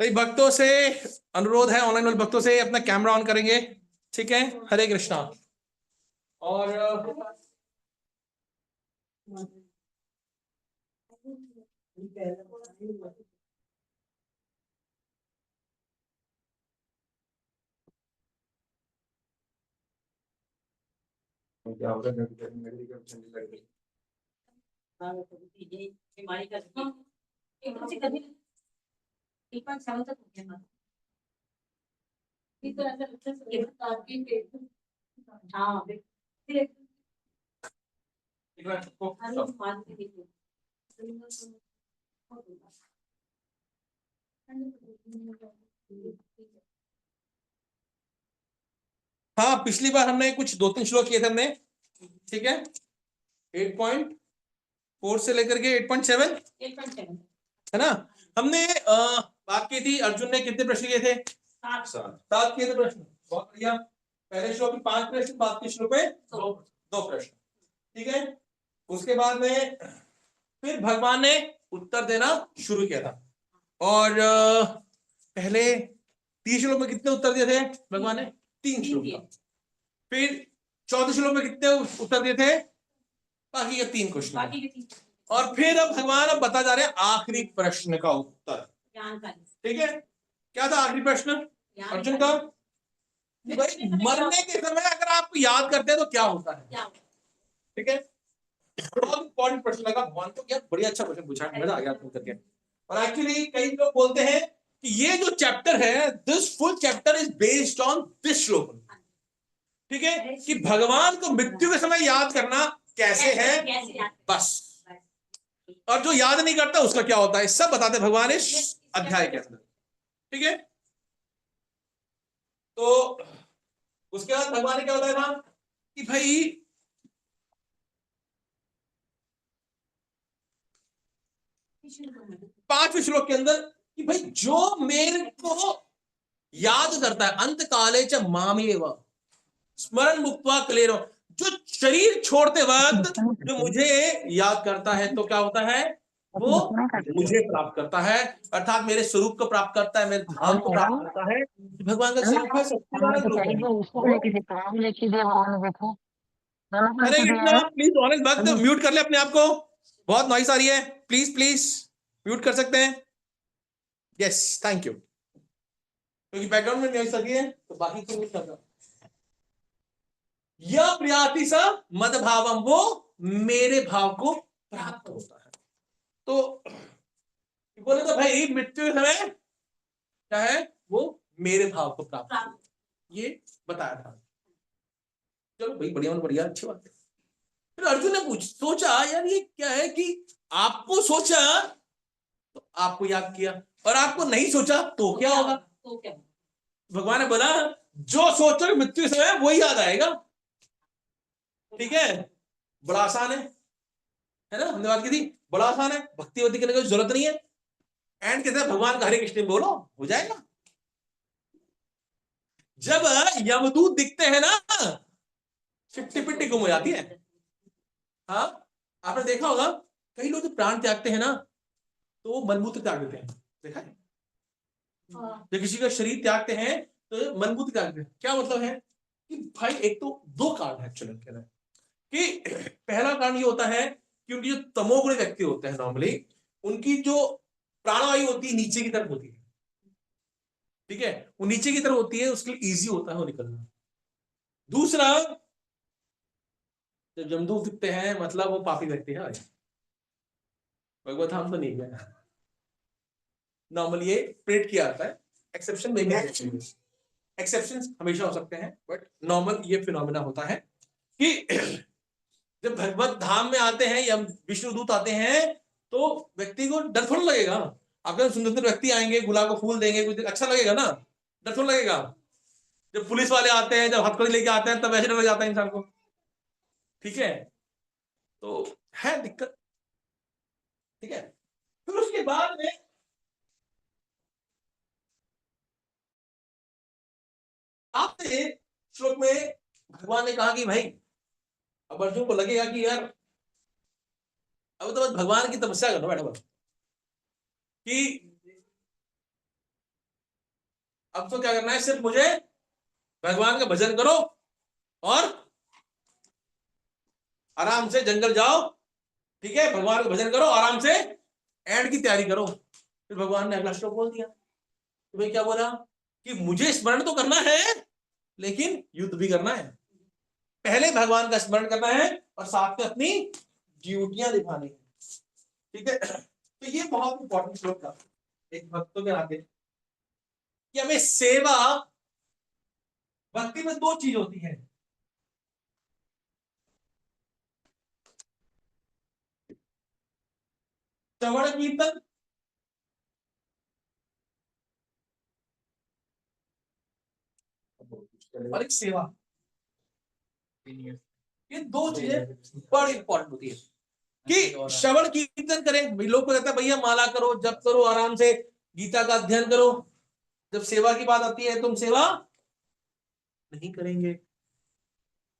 भाई भक्तों से अनुरोध है, ऑनलाइन वाले भक्तों से अपना कैमरा ऑन करेंगे, ठीक है। हरे कृष्णा। और क्या होगा हाँ, पिछली बार हमने कुछ 2-3 श्लोक किए थे हमने, ठीक है। 8.4 से लेकर के 8.7 है ना। हमने बात की थी, अर्जुन ने कितने प्रश्न किए थे? 7 किए थे प्रश्न। बहुत बढ़िया। पहले श्लोक में 5 प्रश्न, बाद के श्लोक में 2 प्रश्न, ठीक है। उसके बाद में फिर भगवान ने उत्तर देना शुरू किया था। और पहले 30 श्लोक में कितने उत्तर दिए थे भगवान ने? 3 श्लोक का। फिर 14 श्लोक में कितने उत्तर दिए थे? बाकी के 3 क्वेश्चन। और फिर अब भगवान अब बता जा रहे हैं आखिरी प्रश्न का उत्तर, ठीक है। क्या था आखिरी प्रश्न अर्जुन का? भाई मरने के समय अगर आप याद करते हैं तो क्या होता है, ठीक है। बहुत इंपॉर्टेंट प्रश्न लगा भगवान को, क्या बढ़िया अच्छा क्वेश्चन पूछा, मजा आ गया आपको करके। और एक्चुअली कई लोग बोलते हैं कि ये जो चैप्टर है, this full chapter is based on this श्लोक, ठीक है, कि भगवान को मृत्यु के समय याद करना कैसे है, बस। और जो याद नहीं करता उसका क्या होता है, सब बताते भगवान इस अध्याय के अंदर, ठीक है। तो उसके बाद भगवान ने क्या बताया था कि भाई 5वें श्लोक के अंदर कि भाई जो मेरे को याद करता है अंत काले च मामेव स्मरण मुक्त्वा कलेरो, जो शरीर छोड़ते वक्त जो मुझे याद करता है तो क्या होता है, वो मुझे प्राप्त करता है, अर्थात मेरे स्वरूप को प्राप्त करता है, मेरे धाम को प्राप्त करता है। भगवान का स्वरूप है सच्चिदानंद रूप है। हरे कृष्णा। प्लीज ऑनेस्ट भक्त म्यूट कर ले अपने आप को, बहुत नॉइस आ रही है, प्लीज प्लीज म्यूट कर सकते हैं। Yes, thank you. क्योंकि बैकग्राउंड में नॉइस आ रही है तो बाकी को म्यूट कर। यह प्रियाति सा मद भावम, वो मेरे भाव को प्राप्त होता है। तो बोले तो भाई मृत्यु के समय क्या है, वो मेरे भाव को प्राप्त, ये बताया था। चलो भाई बढ़िया बढ़िया, अच्छी बात है। फिर अर्जुन ने सोचा यार ये क्या है कि आपको सोचा तो आपको याद किया, और आपको नहीं सोचा तो क्या होगा? भगवान ने बोला जो सोचो मृत्यु के समय वही याद आएगा, ठीक है। बड़ा आसान है ना, हमने बात की थी, बड़ा आसान है, भक्ति वक्ति करने की जरूरत नहीं है। एंड कहते हैं भगवान का हरे कृष्ण बोलो, हो जाएगा। जब यमदूत दिखते हैं ना, चिट्टी पिट्टी गुम हो जाती है। हाँ, आपने देखा होगा कई लोग जो प्राण त्यागते हैं ना तो वो मनमूत्र त्याग देते हैं, देखा है। जब किसी का शरीर त्यागते हैं तो मनमूत्र त्याग देते हैं। क्या मतलब है कि भाई एक तो 2 कारण है एक्चुअली के अंदर, कि पहला कारण ये होता है कि उनकी जो तमोगुणी व्यक्ति होते हैं नॉर्मली, उनकी जो प्राणवायु होती है नीचे की तरफ होती है, ठीक है, वो नीचे की तरफ होती है, उसके लिए इजी होता है वो निकलना। दूसरा, जब जमदूत दिखते हैं मतलब वो पापी व्यक्ति है, भगवत धाम तो नहीं गया। नॉर्मली ये प्रेट किया जाता है, एक्सेप्शन में एक्सेप्शन हमेशा हो सकते हैं, बट नॉर्मल ये फिनोमिना होता है कि जब भगवत धाम में आते हैं या विष्णु दूत आते हैं तो व्यक्ति को डर थोड़ा लगेगा। अगर सुंदर सुंदर व्यक्ति आएंगे, गुलाब को फूल देंगे, कुछ अच्छा लगेगा ना, डर थोड़ा लगेगा। जब पुलिस वाले आते हैं, जब हथकड़ी लेके आते हैं, तब वैसे डर लग जाता है इंसान को, ठीक है। तो है दिक्कत, ठीक है। फिर उसके बाद में आपने श्लोक में भगवान ने कहा कि भाई अब अर्जुन को लगेगा कि यार अब तो बस भगवान की तपस्या करो बैठो बस, कि अब तो क्या करना है, सिर्फ मुझे भगवान का भजन करो और आराम से जंगल जाओ, ठीक है, भगवान का भजन करो, आराम से एंड की तैयारी करो। फिर भगवान ने अगला श्लोक बोल दिया। तो भाई क्या बोला कि मुझे स्मरण तो करना है लेकिन युद्ध भी करना है। पहले भगवान का स्मरण करना है और साथ में अपनी ड्यूटियां निभानी है, ठीक है। तो ये बहुत इंपॉर्टेंट श्लोक था एक भक्तों के नाते कि हमें सेवा, भक्ति में दो चीज होती है, श्रवण कीर्तन और एक सेवा। ये दो चीजें बड़ी इंपॉर्टेंट होती है कि श्रवण कीर्तन करें। लोग को कहते हैं भैया माला करो, जप करो, आराम से गीता का अध्ययन करो। जब सेवा की बात आती है तुम सेवा नहीं करेंगे,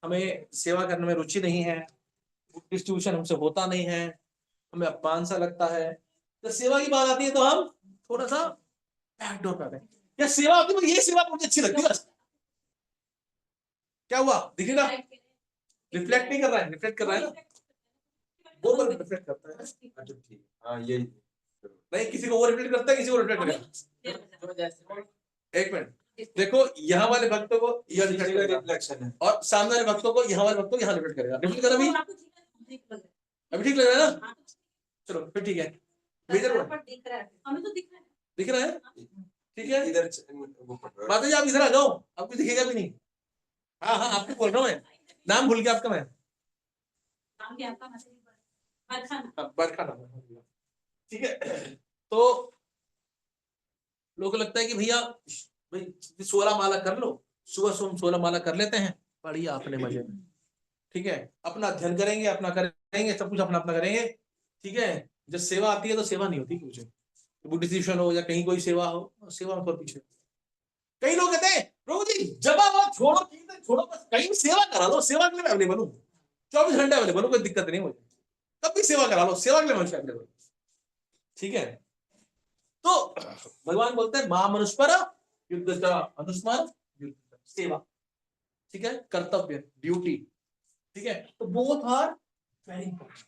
हमें सेवा करने में रुचि नहीं है, डिस्ट्रीब्यूशन हमसे होता नहीं है, हमें अपमान सा लगता है। तो सेवा की बात आती है तो हम थोड़ा सा बैकडोर कर रहे हैं। या सेवा होती है, ये सेवा मुझे अच्छी लगती है, क्या हुआ दिखेगा, रिफ्लेक्ट नहीं कर रहा है, रिफ्लेक्ट कर रहा है ना, वो पर रिफ्लेक्ट करता है। अच्छा ठीक, हाँ यही नहीं, किसी को वो रिफ्लेक्ट करता है, किसी को रिफ्लेक्ट करेगा। एक मिनट देखो, यहाँ वाले भक्तों को यह रिफ्लेक्शन है और सामने वाले भक्तों को, यहाँ वाले भक्तों को यहाँ रिफ्लेक्ट करेगा। रिफ्लेक्ट कर अभी ठीक लग रहा है ना, चलो फिर ठीक है। मेजर हमें तो दिख रहा है, ठीक है। इधर माता जी आप इधर आ जाओ, आपको दिखेगा भी नहीं। हाँ हाँ आपको बोल रहा हूँ मैं, नाम भूल गया आपका, मैं बरखा नाम है, ठीक है। तो लोगों को लगता है कि भैया भाई 16 माला कर लो, सुबह सुबह 16 माला कर लेते हैं, बढ़िया अपने मजे में, ठीक है, अपना अध्ययन करेंगे, अपना करेंगे, सब कुछ अपना अपना करेंगे, ठीक है। जब सेवा आती है तो सेवा नहीं होती कुछ, बुद्धिजीवन हो या कहीं कोई सेवा हो, सेवा में बहुत पीछे। कई लोग कहते हैं प्रभु जी जब आप छोड़ो कीर्तन छोड़ो, बस कहीं सेवा करा लो, सेवा के लिए मैं अवेलेबल हूँ, 24 घंटे अवेलेबल हूँ, कोई दिक्कत नहीं मुझे, तब भी सेवा करा लो, सेवा के लिए मैं अवेलेबल, ठीक है। तो भगवान बोलते हैं मां मनुष्पर युद्ध अनुस्मर सेवा, ठीक है, कर्तव्य ड्यूटी, ठीक है। तो both are very important,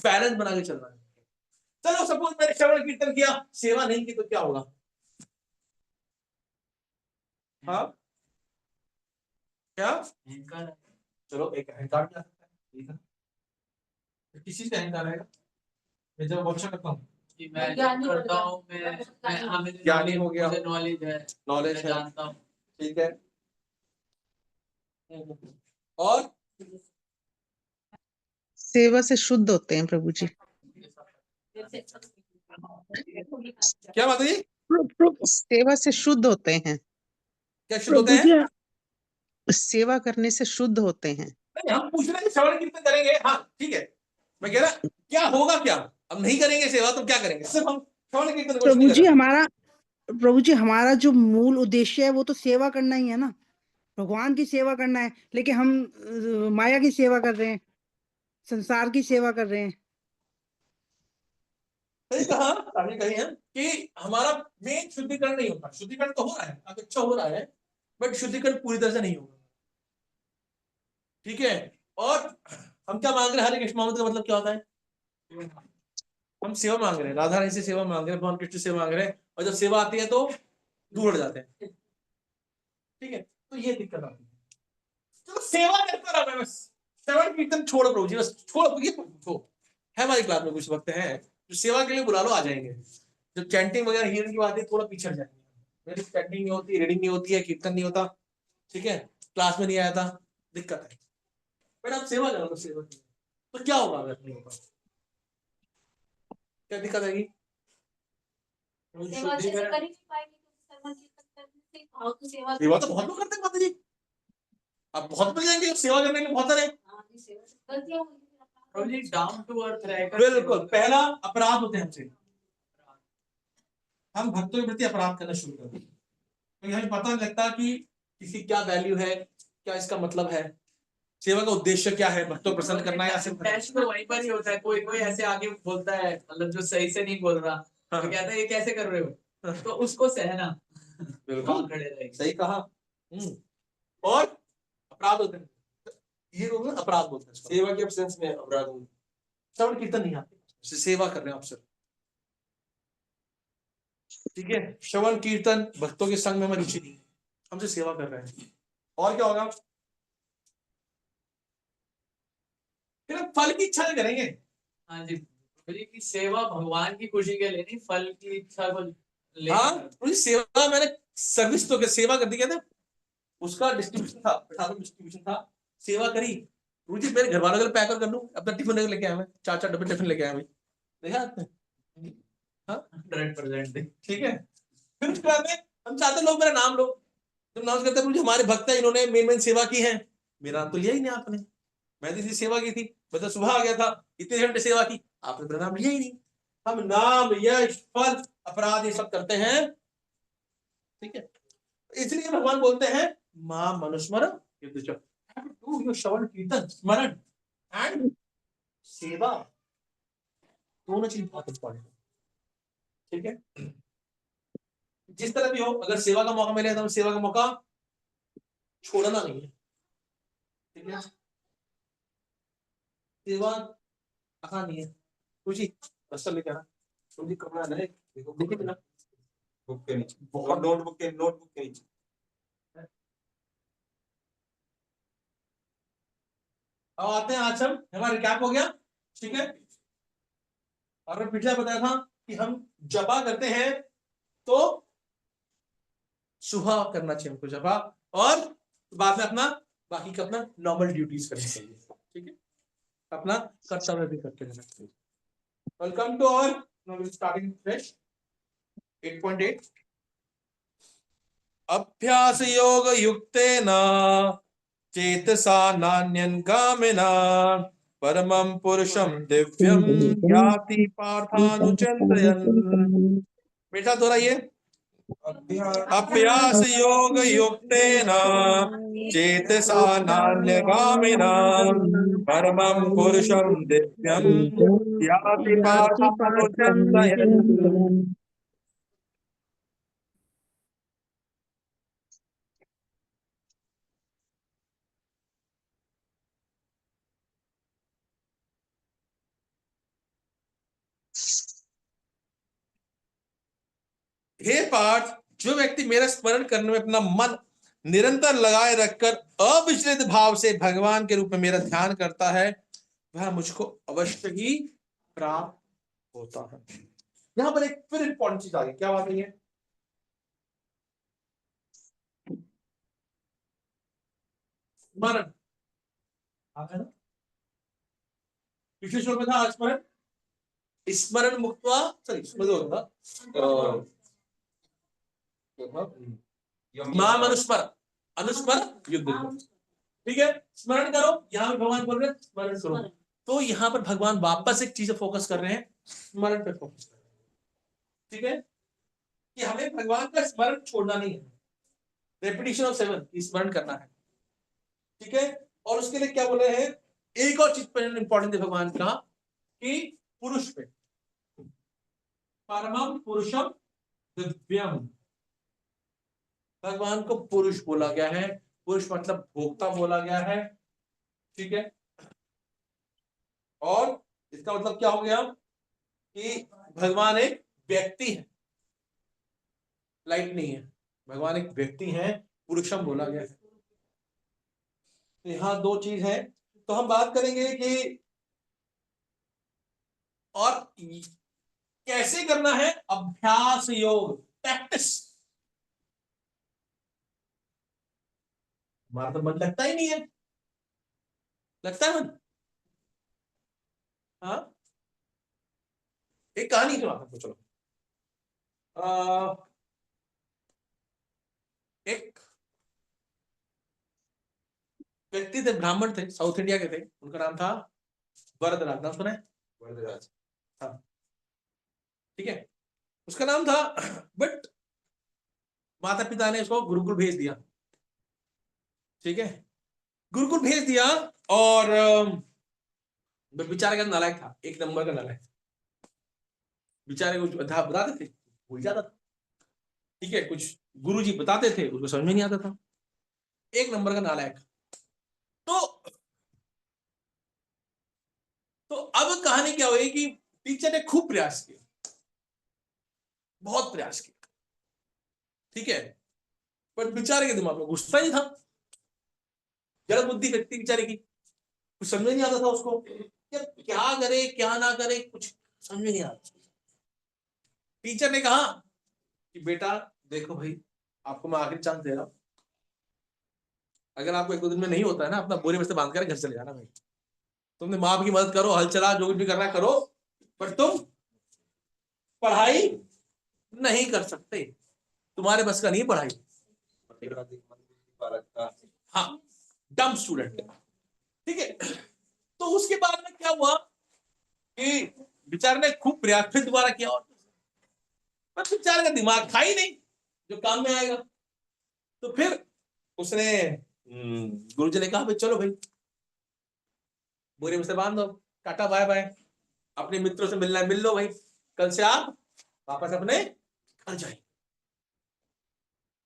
balance बना के चलना है। चलो सपोज मैंने श्रवण कीर्तन किया, सेवा नहीं की तो क्या होगा, हाँ क्या चलो एक अहंकार क्या सकता है, किसी से अहंकार आएगा, मैं जब वर्षा करता हूँ मैं करता हूँ, मैं ज्ञानी हो गया, नॉलेज है, नॉलेज है, जानता हूँ, ठीक है। और सेवा से शुद्ध होते हैं प्रभु जी। क्या बात है, सेवा से शुद्ध होते हैं क्या शुद्ध होते हैं, सेवा करने से शुद्ध होते हैं। नहीं हम पूछ रहे हैं श्रवण कीर्तन करेंगे, हाँ ठीक है, मैं कह रहा क्या होगा, क्या हम नहीं करेंगे सेवा तो क्या करेंगे, सिर्फ हम श्रवण कीर्तन प्रभु जी हमारा जो मूल उद्देश्य है वो तो सेवा करना ही है ना, भगवान की सेवा करना है, लेकिन हम माया की सेवा कर रहे हैं, संसार की सेवा कर रहे हैं। सही कहा आपने, कही है कि हमारा मेन शुद्धिकरण नहीं होता, शुद्धिकरण तो हो रहा है, अब अच्छा हो रहा है, बट शुद्धिकरण पूरी तरह से नहीं होगा, ठीक है। और हम क्या मांग रहे हैं, हरे कृष्ण मांगने का मतलब क्या होता है, हम सेवा मांग रहे हैं, राधा रानी से सेवा मांग रहे हैं, भगवान कृष्ण से सेवा मांग रहे हैं, और जब सेवा आती है तो दूर हट जाते हैं, ठीक है। तो ये दिक्कत आती है। चलो सेवा करता रहा मैं, बस श्रवण कीर्तन छोड़ प्रभु जी, बस छोड़ है हमारी क्लास में कुछ वक्त हैं जो सेवा के लिए बुला लो आ जाएंगे, जब चैंटिंग वगैरह हीरन की बात है थोड़ा पीछे हट जाएंगे, मेरी चैंटिंग नहीं होती, रीडिंग नहीं होती है, कीर्तन नहीं होता, ठीक है, क्लास में नहीं आया था, दिक्कत है। बट आप सेवा करो तो सेवा तो क्या होगा अगर नहीं होगा, क्या दिक्कत आएगी, सेवा तो बहुत लोग करते हैं माता जी, आप बहुत मिल जाएंगे सेवा करने के लिए, बहुत सारे डाउन टू अर्थ रहेगा, बिल्कुल। पहला अपराध होते हैं हमसे, हम भक्तों के प्रति अपराध करना शुरू करते हैं, तो हमें पता नहीं लगता कि किसी क्या वैल्यू है, क्या इसका मतलब है, सेवा का उद्देश्य क्या है, भक्तों को प्रसन्न करना है या सिर्फ तो वहीं पर ही होता है, कोई कोई ऐसे आगे बोलता है, मतलब जो सही से नहीं बोल रहा, तो कहता है ये कैसे कर रहे हो, तो उसको सहना, बिल्कुल खड़े रहेंगे। सही कहा। और अपराध होते हैं, ये लोग ना अपराध बोलते हैं इसको। सेवा के एब्सेंस में अपराध होंगे। श्रवण कीर्तन नहीं आते, सेवा कर रहे हैं अफसर, ठीक है। श्रवण कीर्तन भक्तों के संग में हमें रुचि नहीं है, हमसे सेवा कर रहे हैं। और क्या होगा, फिर हम फल की इच्छा नहीं करेंगे। हाँ जी, प्रभु जी की सेवा भगवान की खुशी के लिए नहीं, फल की इच्छा को लेकर। हाँ, उनकी सेवा मैंने सर्विस तो सेवा कर दी, कहते उसका डिस्ट्रीब्यूशन था, प्रसाद डिस्ट्रीब्यूशन था, सेवा करी। मुझे मेरे घर वालों के लिए पैक कर लूं, अपना टिफिन लेके आया मैं, 4-4 डब्बे टिफिन लेके आया भाई, देखा आपने? हाँ 100%। ठीक है। फिर उसके बाद में हम चाहते लोग मेरा नाम लो, तुम नाम करते मुझे हमारे भक्त है, इन्होंने मेन सेवा की है, मेरा नाम तो लिया ही नहीं आपने। मैं तो इसी सेवा की थी, मैं तो सुबह आ गया था, इतने घंटे सेवा की, आपने मेरा नाम लिया ही नहीं। हम नाम यश फल अपराध ये सब करते हैं, ठीक है। इसलिए भगवान बोलते हैं मां मनुस्मरण डू योर श्रवण कीर्तन स्मरण एंड सेवा, दोनों चीज बहुत इंपॉर्टेंट है, ठीक है। जिस तरह भी हो, अगर सेवा का मौका मिले तो सेवा का मौका छोड़ना नहीं है, ठीक है। सेवा आसान नहीं है, कुछ ही बस लेके आना, तुम जी कपड़ा है, देखो देखिए ना बुक के नीचे, और नोटबुक के नीचे। अब आते हैं, आज हम हमारा रिकैप हो गया, ठीक है। और मैं पिछले बताया था कि हम जपा करते हैं तो सुबह करना चाहिए हमको जपा, और बाद में अपना बाकी का अपना नॉर्मल ड्यूटीज करनी चाहिए, ठीक है, अपना कर्तव्य भी करते रहना चाहिए। Welcome to our, now we starting fresh 8.8 अभ्यास योग युक्तेन चेतसा नान्यन्गामिना परमं पुरुषं दिव्यं याति पार्थानुचिन्तयन्। बेटा दोहराइए, अभ्यास योग युक्तेन चेतसा नान्यगामिना परमं पुरुषं दिव्यं याति पार्थानुचिन्तयन्। हे पार्थ, जो व्यक्ति मेरा स्मरण करने में अपना मन निरंतर लगाए रखकर अविचलित भाव से भगवान के रूप में मेरा ध्यान करता है, वह मुझको अवश्य ही प्राप्त होता है। यहां पर एक फिर इंपॉर्टेंट चीज आ गई, क्या बात है, स्मरण आ गया ना, पिछले श्लोक में था स्मरण, स्मरण मुक्त्वा, सॉरी स्मरण होगा माम अनुस्मर, अनुस्मर युद्ध, ठीक है। स्मरण करो, यहां पे भगवान बोल रहे हैं स्मरण करो, तो यहां पर भगवान वापस एक चीज फोकस कर रहे हैं, स्मरण पे फोकस कर रहे हैं, ठीक है, कि हमें भगवान का स्मरण छोड़ना नहीं है, रेपिटेशन ऑफ 7 स्मरण करना है, ठीक है। और उसके लिए क्या बोल रहे हैं, एक और चीज पर इंपॉर्टेंट है भगवान का, कि पुरुष पे, परमम पुरुषम दिव्यम, भगवान को पुरुष बोला गया है, पुरुष मतलब भोक्ता बोला गया है, ठीक है। और इसका मतलब क्या हो गया कि भगवान एक व्यक्ति है, लाइट नहीं है, भगवान एक व्यक्ति है, पुरुषम बोला गया है। तो यहां दो चीज है, तो हम बात करेंगे कि और कैसे करना है, अभ्यास योग, प्रैक्टिस। हमारा तो मन लगता ही नहीं है, लगता है मन? हाँ, एक कहानी सुनाता हूं, चलो। एक व्यक्ति थे, ब्राह्मण थे, साउथ इंडिया के थे, उनका नाम था वरदराज, नाम सुना है? वरदराज, हाँ, ठीक है, उसका नाम था, बट माता पिता ने उसको गुरुकुल भेज दिया, ठीक है, गुरुकुल भेज दिया, और बेचारे का नालायक था, एक नंबर का नालायक, बेचारे को बताते थे भूल जाता था, ठीक है, कुछ गुरुजी बताते थे उसको समझ में नहीं आता था, एक नंबर का नालायक। तो अब कहानी क्या हुई कि टीचर ने खूब प्रयास किया, बहुत प्रयास किया, ठीक है, पर बेचारे के दिमाग में घुसता ही था, जड़ बुद्धि व्यक्ति बेचारे की, कुछ समझ नहीं आता था उसको क्या करे क्या ना करे, कुछ समझ में नहीं आता। टीचर ने कहा कि बेटा देखो भाई, आपको मैं आखिरी चांस दे रहा हूं, अगर आपको एक दो दिन में नहीं होता है ना, अपना बोरी में से बांध कर घर चले जाना भाई, तुमने माँ बाप की मदद करो, हल चला, जो कुछ भी करना है करो, पर तुम पढ़ाई नहीं कर सकते, तुम्हारे बस का नहीं पढ़ाई। हाँ, डम स्टूडेंट, ठीक है। तो उसके बाद में क्या हुआ कि बेचारे ने खूब प्रयास फिर दोबारा किया, और पर बेचारे का दिमाग था ही नहीं जो काम में आएगा। तो फिर उसने गुरुजी ने कहा भाई चलो भाई, बोरे में से बांध दो, टाटा बाय बाय, अपने मित्रों से मिलना है मिल लो भाई, कल से आप वापस अपने घर जाएंगे।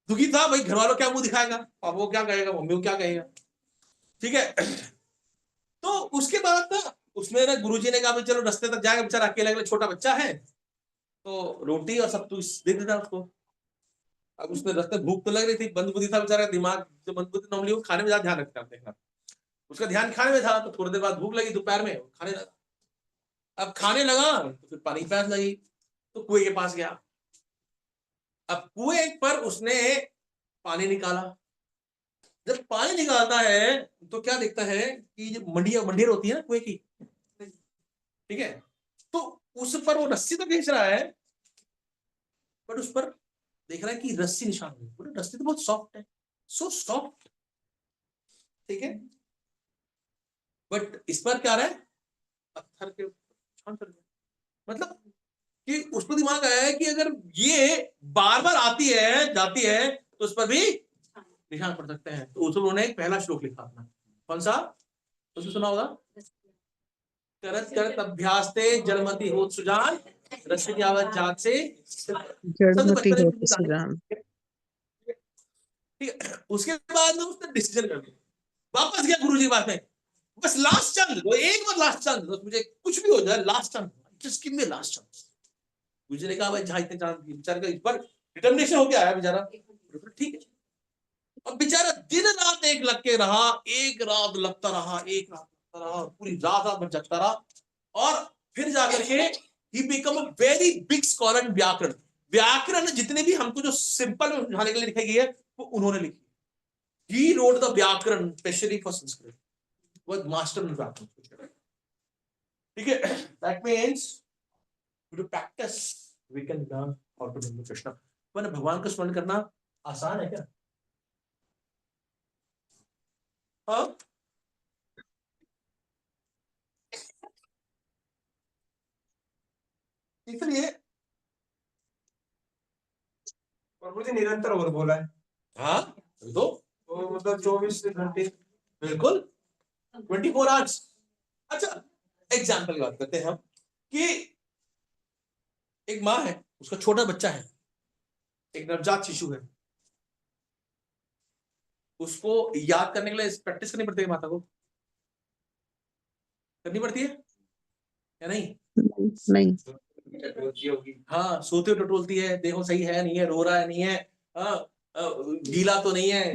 दुखी था भाई, घर वालों क्या मुंह दिखाएगा, पापा को क्या कहेगा, मम्मी को क्या कहेगा, ठीक है। तो उसके बाद ना उसने ना गुरुजी ने कहा भाई चलो रास्ते तक जाएगा, बेचारा अकेले अकेले छोटा बच्चा है, तो रोटी और सत्तू दे देता उसको। अब उसने रास्ते भूख तो लग रही थी, मंदबुद्धि था बेचारा, दिमाग जो मंदबुद्धि नॉर्मली वो खाने में ज्यादा ध्यान रखता है, उसका ध्यान खाने में था। तो थोड़ी देर बाद भूख लगी दोपहर में, खाने लगा। अब खाने लगा तो फिर पानी की प्यास लगी, तो कुएं के पास गया। अब कुएं पर उसने पानी निकाला, जब पानी निकालता है तो क्या देखता है कि जो मंडियर होती है ना कुएं की, ठीक है, तो उस पर वो रस्सी तो खींच रहा है, बट उस पर देख रहा है कि रस्सी निशान हुई, बोले रस्सी तो बहुत सॉफ्ट है, सो सॉफ्ट, ठीक है, बट इस पर क्या रहा है, पत्थर के निशान कर दिया। मतलब कि उसको दिमाग आया है कि अगर ये बार बार आती है जाती है तो उस पर भी निशान पड़ सकते हैं। तो उन्होंने एक पहला श्लोक लिखा अपना, कौन सा, उसने सुना होगा, करत करत अभ्यासते जलमति होत सुजान, रस्य की आवाज जाग से सब जड़मति बचपन हो में जाने, सुजान। ठीक है। उसके बाद में उसने डिसीजन कर लिया, वापस गया गुरुजी के पास में, बस लास्ट चांस दो, एक बार लास्ट चांस दो, मुझे कुछ भी हो जाए last chance, just give me last chance. गुरुजी ने कहा भाई जहां इतने चांस दिए, बेचारे का इस बार डिटर्मिनेशन हो गया है बेचारा, ठीक है। अब बेचारा दिन रात एक लग के रहा, एक रात लगता रहा, एक रात लगता रहा, पूरी रात रात भर जगता रहा, और फिर जाकर के he become a very big scholar इन व्याकरण। व्याकरण जितने भी हमको जो सिंपल में समझाने के लिए लिखी गई है वो उन्होंने लिखी। ही रोट द व्याकरण स्पेशली फॉर संस्कृत, वो मास्टर इन व्याकरण, ठीक है। That means to practice we can learn how to do Krishna. मैंने भगवान का स्मरण करना आसान है क्या? हाँ, इसलिए प्रभु जी निरंतर और बोला है। हाँ तो मतलब 24 घंटे। बिल्कुल 24 आवर्स। अच्छा, एग्जाम्पल की बात करते हैं हम कि एक माँ है, उसका छोटा बच्चा है, एक नवजात शिशु है, उसको याद करने के लिए प्रैक्टिस करनी पड़ती है, माता को करनी पड़ती है या नहीं? नहीं, होगी। हाँ, सोते हुए टटोलती है, देखो सही है नहीं है, रो रहा है नहीं है, हाँ, गीला तो नहीं है,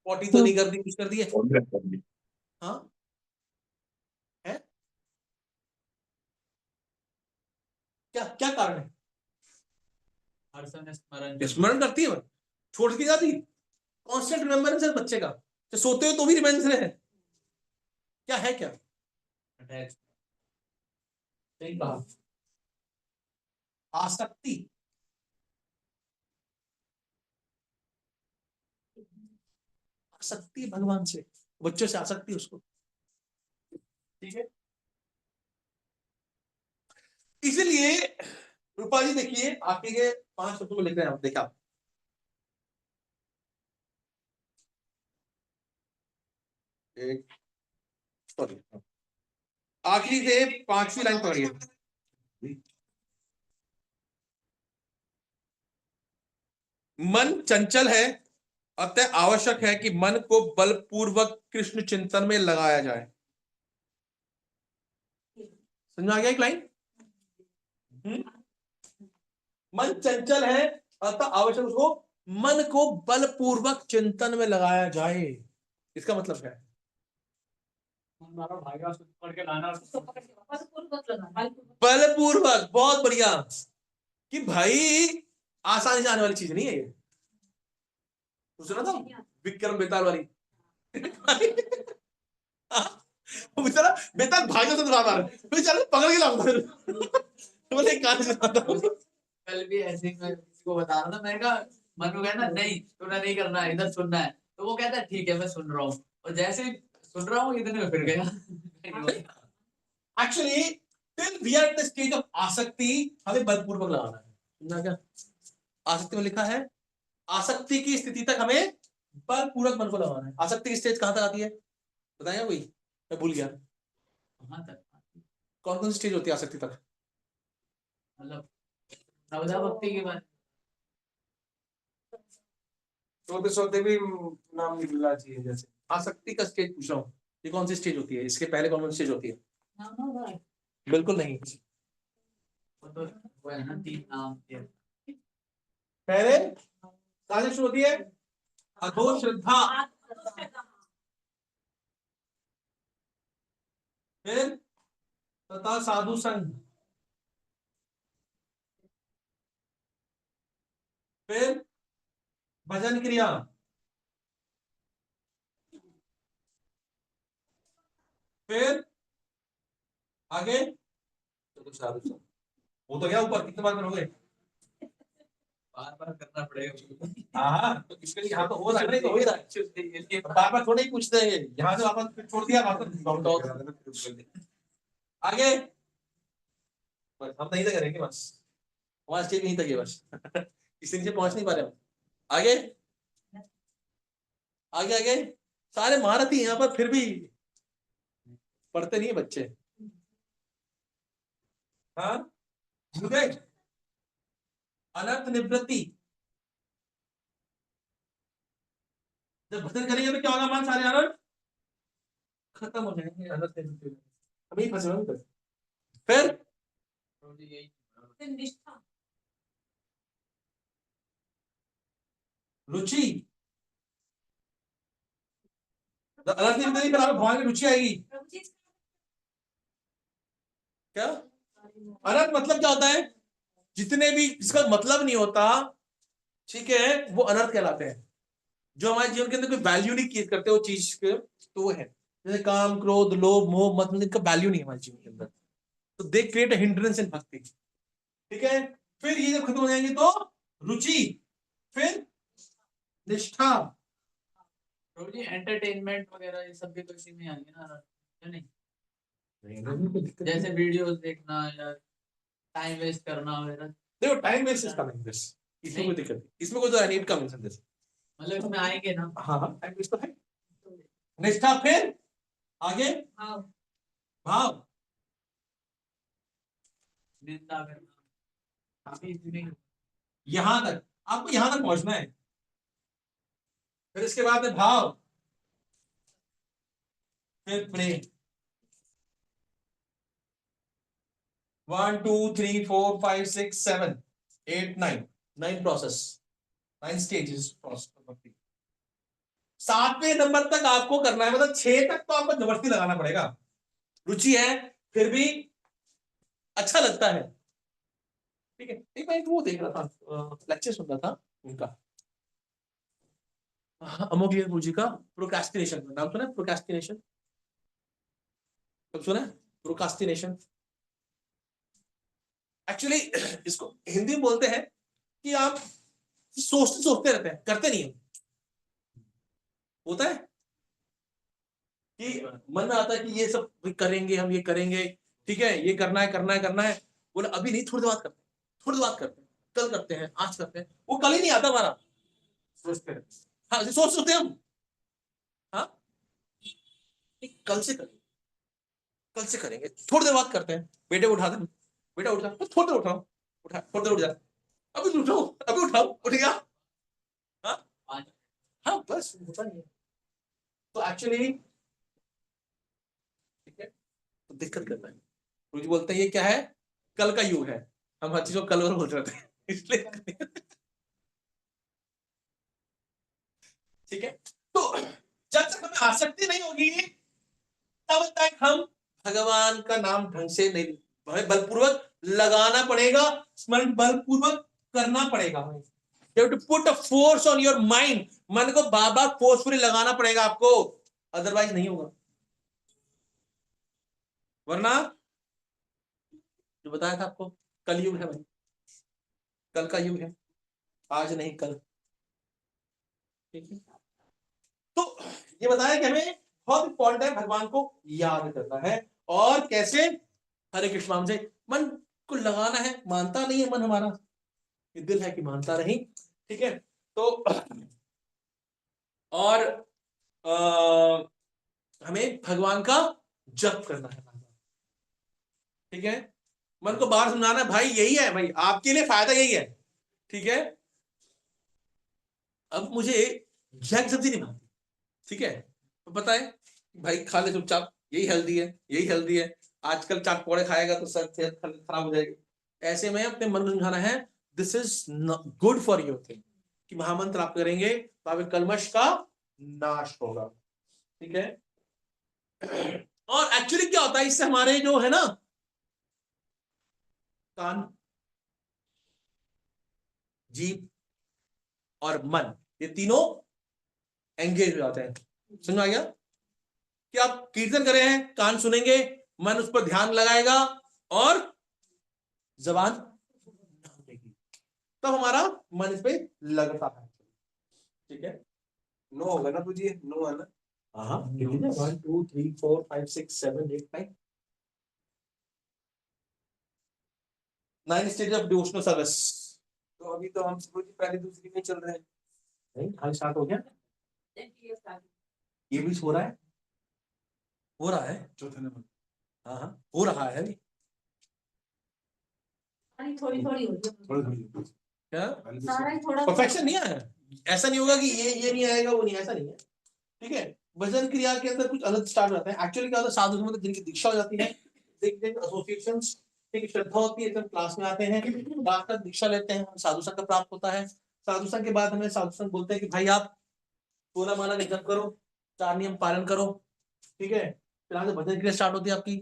पॉटी तो नहीं कर दी, कुछ कर दी है, हाँ है, क्या क्या कारण है? हर समय स्मरण स्मरण करती है, छोड़ के जाती, कॉन्स्टेंट रिमेम्बरेंस है बच्चे का, तो सोते हुए तो भी रिमेम्बरेंस है, क्या है क्या? अटैच। सही कहा, आसक्ति, आसक्ति भगवान से, बच्चों से आसक्ति उसको, ठीक है। इसलिए रूपा जी देखिए आपके ये 5 शब्दों को लिख रहे हैं, आप देखा, एक, सॉरी, आखिरी से 5वीं लाइन पकड़िए, मन चंचल है, अतः आवश्यक है कि मन को बलपूर्वक कृष्ण चिंतन में लगाया जाए। समझ में आ गया एक लाइन? मन चंचल है, अतः आवश्यक उसको मन को बलपूर्वक चिंतन में लगाया जाए। इसका मतलब क्या है? हमारा भाई उसको पकड़ के लाना, बलपूर्वक, बहुत बढ़िया। कि भाई आसानी से आने वाली चीज नहीं है ये। सुना था विक्रम बेताल वाली? वो बेचारा बेताल भाग से दौड़ा बेचारा पकड़ के लाऊंगा बोले कहां से आता हूं। कल भी ऐसे ही मैं किसी को बता रहा था, मैंने कहा मनु कहना नहीं तूने नहीं करना है, इधर सुनना है, तो वो कहता है ठीक है मैं सुन रहा हूँ, और जैसे ही सुन रहा हूँ इतने में फिर गया। Actually till we are at the stage of आसक्ति, हमें बलपूर्वक लगाना है। सुनना क्या आसक्ति में लिखा है? आसक्ति की स्थिति तक हमें बलपूर्वक मन को लगाना है। आसक्ति की स्टेज कहां तक आती है बताएगा कोई? मैं भूल गया। कहाँ तक? कौन कौन सी स्टेज होती है आसक्ति तक? मतलब नवदा भक्ति के बाद सोते सोते भी नाम मिलना चाहिए जैसे। आसक्ति का स्टेज पूछ रहा हूँ, ये कौन सी स्टेज होती है? इसके पहले कौन कौन सी स्टेज होती है? नाम बिल्कुल नहीं। वो तो वो है ना 3 नाम के। पहले कहां से शुरू होती है? अघोर श्रद्धा, फिर तथा साधु संघ, फिर भजन क्रिया, फिर आगे साधु संघ। वो तो क्या ऊपर कितने बार करोगे? बार बार करना पड़ेगा उसको। हाँ तो इसके लिए यहाँ तो हो रहा है, नहीं तो हो ही रहा है। बार बार थोड़ी पूछते हैं, यहाँ से वापस छोड़ दिया वापस आगे। बस हम नहीं तक करेंगे, बस वहां स्टेज नहीं तक है, बस इसी नीचे पहुंच नहीं पा रहे हम। आगे आगे आगे सारे महारथी यहाँ पर, फिर भी पढ़ते नहीं है बच्चे। हाँ अनर्थ निवृत्ति, जब भजन करेंगे तो क्या होगा? मान सारे अनर्थ खत्म हो जाएंगे। अनर्थ निवृत्ति अभी फंसे हुए। फिर रुचि, अनर्थ निवृत्ति पर आपको भगवान की रुचि आएगी क्या? अनर्थ मतलब क्या होता है? जितने भी जिसका मतलब नहीं होता, ठीक है, वो अनर्थ कहलाते हैं। जो हमारे जीवन के अंदर कोई वैल्यू नहीं क्रिएट करते वो चीज के, तो वो है जैसे काम, क्रोध, लोभ, मोह, मत, इनका वैल्यू नहीं है हमारे जीवन के अंदर, तो they create a hindrance in भक्ति। ठीक है, फिर ये जब खत्म हो जाएंगे तो रुचि, फिर निष्ठा। प्रभु जी एंटरटेनमेंट वगैरह ये सब भी तो इसी में आएंगे ना, क्या नहीं? जैसे वीडियोस देखना या टाइम वेस्ट करना वगैरह, देखो time waste is coming this, इसमें कोई दिक्कत नहीं, इसमें कोई तो नीड कमिंग इन दिस। मतलब इसमें आएंगे ना। हाँ हाँ टाइम वेस्ट तो है। निष्ठा, फिर आगे भाव, निंदा करना, अभी इसमें यहां तक आपको यहां तक पहुंचना है। फिर इसके बाद में भाव, फिर प्रेम। 1 2 3 4 5 6 7 8 9 प्रोसेस, 9 स्टेजेस प्रोसेस। 7वें नंबर तक आपको करना है, मतलब 6 तक तो आपको जबरदस्ती लगाना पड़ेगा। रुचि है फिर भी अच्छा लगता है। ठीक है, एक मैं वो देख रहा था, लेक्चर सुन रहा था उनका, अमोघ जी का, प्रोक्रास्टिनेशन नाम सुना? प्रोक्रास्टिनेशन कब सुना? प्रोक्रास्टिनेशन एक्चुअली इसको हिंदी में बोलते हैं कि आप सोचते सोचते रहते हैं, करते नहीं हो। होता है कि मन में आता है कि ये सब करेंगे, हम ये करेंगे, ठीक है, ये करना है करना है करना है, बोले अभी नहीं, थोड़ी देर बाद करते हैं, थोड़ी देर बाद करते हैं, कल करते हैं, आज करते हैं, वो कल ही नहीं आता हमारा। सोचते हैं, हाँ सोच सोचते हैं हम, हाँ कल से करेंगे, कल से करेंगे, थोड़ी देर बाद करते हैं। बेटे उठा दे, बेटा उठ जा, थोड़ी देर उठाओ, उठा थोड़ी देर उठ जा, अभी उठाओ, अभी उठाओ, उठ गया, हाँ बस होता नहीं है। तो एक्चुअली ठीक है, तो दिक्कत करता है। गुरुजी बोलते हैं ये क्या है, कल का युग है, हम हर चीज को कल और बोल रहे थे इसलिए ठीक है। तो जब तक हमें आसक्ति नहीं होगी तब तक हम भगवान का नाम ढंग से नहीं, हमें बलपूर्वक लगाना पड़ेगा, स्मरण बलपूर्वक करना पड़ेगा। You have to put a force on your mind, मन को बार बार फोर्सफुली लगाना पड़ेगा आपको, अदरवाइज नहीं होगा। वरना जो बताया था आपको, कलयुग है भाई, कल का युग है, आज नहीं कल। ठीक है, तो ये बताया कि हमें बहुत इंपॉर्टेंट है भगवान को याद करना है। और कैसे, हरे कृष्ण नाम से मन को लगाना है। मानता नहीं है मन हमारा, ये दिल है कि मानता नहीं। ठीक है, तो और हमें भगवान का जप करना है। ठीक है, मन को बाहर समझाना है, भाई यही है, भाई आपके लिए फायदा यही है। ठीक है, अब मुझे जैक सब्जी नहीं भाती, ठीक है, तो पता है भाई खा ले चुपचाप, यही हेल्दी है, यही हेल्दी है। आजकल चाट पकौड़े खाएगा तो सेहत खराब हो जाएगी। ऐसे में अपने मन को समझाना है, this is good for your thing, कि महामंत्र आप करेंगे तो आपके कलमश का नाश होगा। ठीक है, और एक्चुअली क्या होता है इससे, हमारे जो है ना कान, जीभ और मन, ये तीनों एंगेज हो जाते हैं। समझ आ गया कि आप कीर्तन कर रहे हैं, कान सुनेंगे, मन उस पर ध्यान लगाएगा और जबान देगी, तब हमारा मन इस पे लगता है। ठीक है, नो होगा ना तुझे, नो है ना। हाँ 1 2 3 4 5 6 7 8 9 स्टेज ऑफ डिवोशनल सर्विस। तो अभी तो हम गुरुजी पहले दूसरी में चल रहे हैं। नहीं हाल स्टार्ट हो गया, ये भी हो रहा है, हो रहा है चौथे नंबर। हाँ हाँ हो रहा है अभी, थोड़ी थोड़ी क्या सारा ही थोड़ा परफेक्शन नहीं आया। ऐसा नहीं होगा कि ये नहीं आएगा वो नहीं, ऐसा नहीं है। ठीक है, भजन क्रिया के अंदर कुछ अलग स्टार्ट हो जाता है। एक्चुअली क्या होता है, साधु संत जिनकी दीक्षा हो जाती है, एसोसिएशंस, ठीक, श्रद्धा होती है, जब क्लास में आते हैं, क्लास का दीक्षा लेते हैं, साधु संघ का प्राप्त होता है। साधु संघ के बाद हमें साधु संघ बोलते हैं कि भाई आप 16 माला का जप करो, 4 नियम पालन करो। ठीक है, फिर आगे भजन क्रिया स्टार्ट होती है आपकी,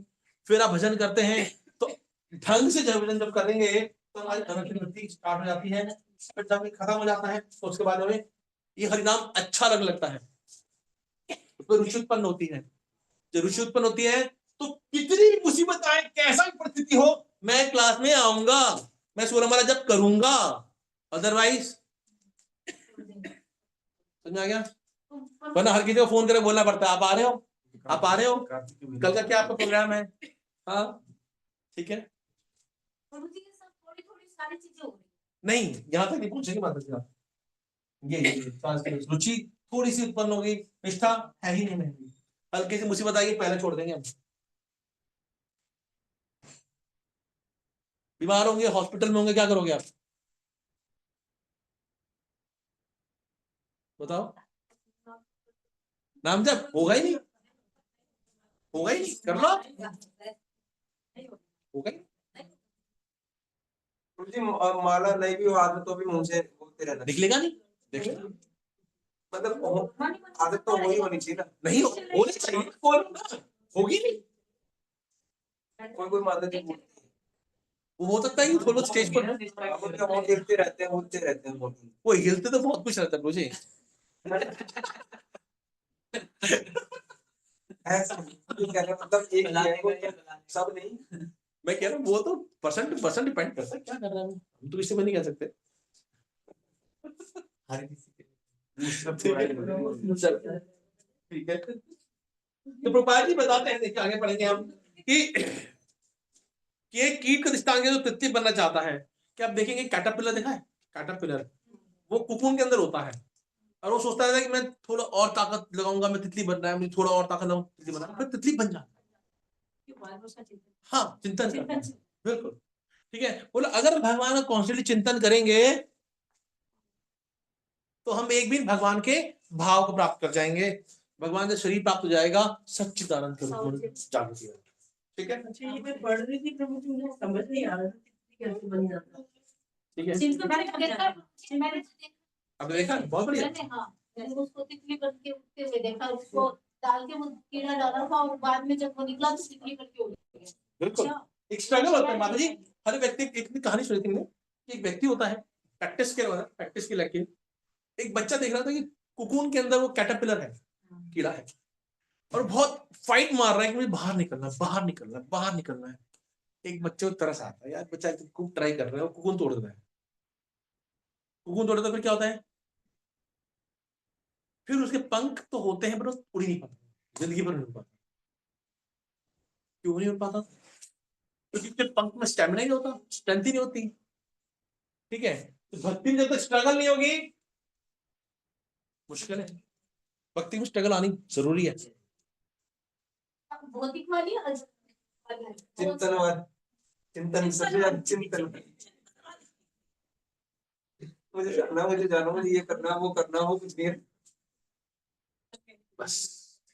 फिर आप भजन करते हैं, तो ढंग से जब भजन जब करेंगे तो हमारी धर्म की वृद्धि स्टार्ट हो जाती है। फिर जब ये खत्म हो जाता है तो उसके बाद हमें ये हरिनाम अच्छा लगता है, तो रुचि उत्पन्न होती है। जब रुचि उत्पन्न होती है तो कितनी भी मुसीबत आए, कैसा भी परिस्थिति हो, मैं क्लास में आऊंगा, मैं 16 माला जप करूंगा, अदरवाइज। समझ आ गया? वरना हर किसी को फोन करके बोलना पड़ता है, आप आ रहे हो, आप आ रहे हो, कल का क्या आपका प्रोग्राम है। हाँ ठीक है, थोड़ी थोड़ी सारी चीजें हो रही नहीं यहाँ तक नहीं पहुंचेगी माता जी आप। ये रुचि थोड़ी सी उत्पन्न होगी, निष्ठा है ही नहीं, हल्की सी मुसीबत आएगी पहले छोड़ देंगे हम। बीमार होंगे, हॉस्पिटल में होंगे, क्या करोगे आप बताओ? नाम जब होगा ही नहीं, होगा ही नहीं, कर लो होगा ही। गुरुजी माला नहीं भी हो आदत तो भी मुंह से बोलते रहना, निकलेगा नहीं, देख लेना। मतलब आदत तो वही होनी चाहिए ना। नहीं होनी चाहिए, होगी नहीं। कोई माता जी वो हो सकता है कि थोड़ा स्टेज पर गिरते रहते हैं, बोलते रहते हैं, वो हिलते तो बहुत कुछ रहता है मुझे। ऐसा मतलब एक सब नहीं, मैं कह रहा हूँ वो तो परसेंट परसेंट डिपेंड करता है क्या कर रहा है, हम तो किसी में नहीं कह सकते। हर किसी के ठीक है, तो प्रभुपाद जी बताते हैं, देखिए आगे पढ़ेंगे हम कि एक कीट का दृष्टांत जो तितली बनना चाहता है, कि आप देखेंगे कैटरपिलर देखा है, कैटरपिलर वो कुकुन के अंदर होता है और वो सोचता है कि मैं थोड़ा और ताकत लगाऊंगा, मैं तितली बन रहा है, मुझे थोड़ा और ताकत लगाऊंगा, तितली बना, फिर तितली बन जाता है। हाँ चिंतन करता है, बिल्कुल ठीक है। बोलो अगर भगवान का कॉन्स्टेंटली चिंतन करेंगे तो हम एक भी भगवान के भाव को प्राप्त कर जाएंगे, भगवान से शरीर प्राप्त हो जाएगा, सच्चिदानंद के रूप में जागृत हो जाएगा। ठीक है, ये मैं पढ़ रही थी प्रभु जी, मुझे समझ नहीं आ रहा था कि कैसे बन जाता है। ठीक है, जिनको मैंने देखा अब देखा बहुत बढ़िया। मैंने, हाँ मैंने उसको तितली करके उठते हुए देखा, उसको डाल के वो कीड़ा डाला था और बाद में जब वो निकला तो तितली करके उड़ गया। बिल्कुल, एक स्ट्रगल होता है माता जी। हर व्यक्ति, एक कहानी सुनी थी मैंने कि एक व्यक्ति होता है, प्रैक्टिस के लगे एक बच्चा देख रहा था कि कुकून के अंदर वो कैटरपिलर है, कीड़ा है, और बहुत फाइट मार रहा है कि मुझे बाहर निकलना है, बाहर निकलना है, बाहर निकलना है। एक बच्चे को तरस आता है, यार बच्चा खूब ट्राई कर रहा है, कुकून तोड़ देता है। कुकून तोड़ देता है, फिर क्या होता है, फिर उसके पंख तो होते हैं पर वो उड़ ही नहीं पाता, जिंदगी भर नहीं उड़ पाता। क्यों नहीं उड़ पाता? क्योंकि उसके पंख में स्टेमिना ही नहीं होता, स्ट्रेंथ ही नहीं होती। ठीक है, तो भक्ति में जब तक स्ट्रगल नहीं होगी, मुश्किल है। भक्ति में स्ट्रगल आनी जरूरी है। भौतिक वाली चिंतन चिंतन सबसे ज्यादा चिंतन, मुझे करना, मुझे जाना, मुझे ये करना, वो कुछ नहीं है। बस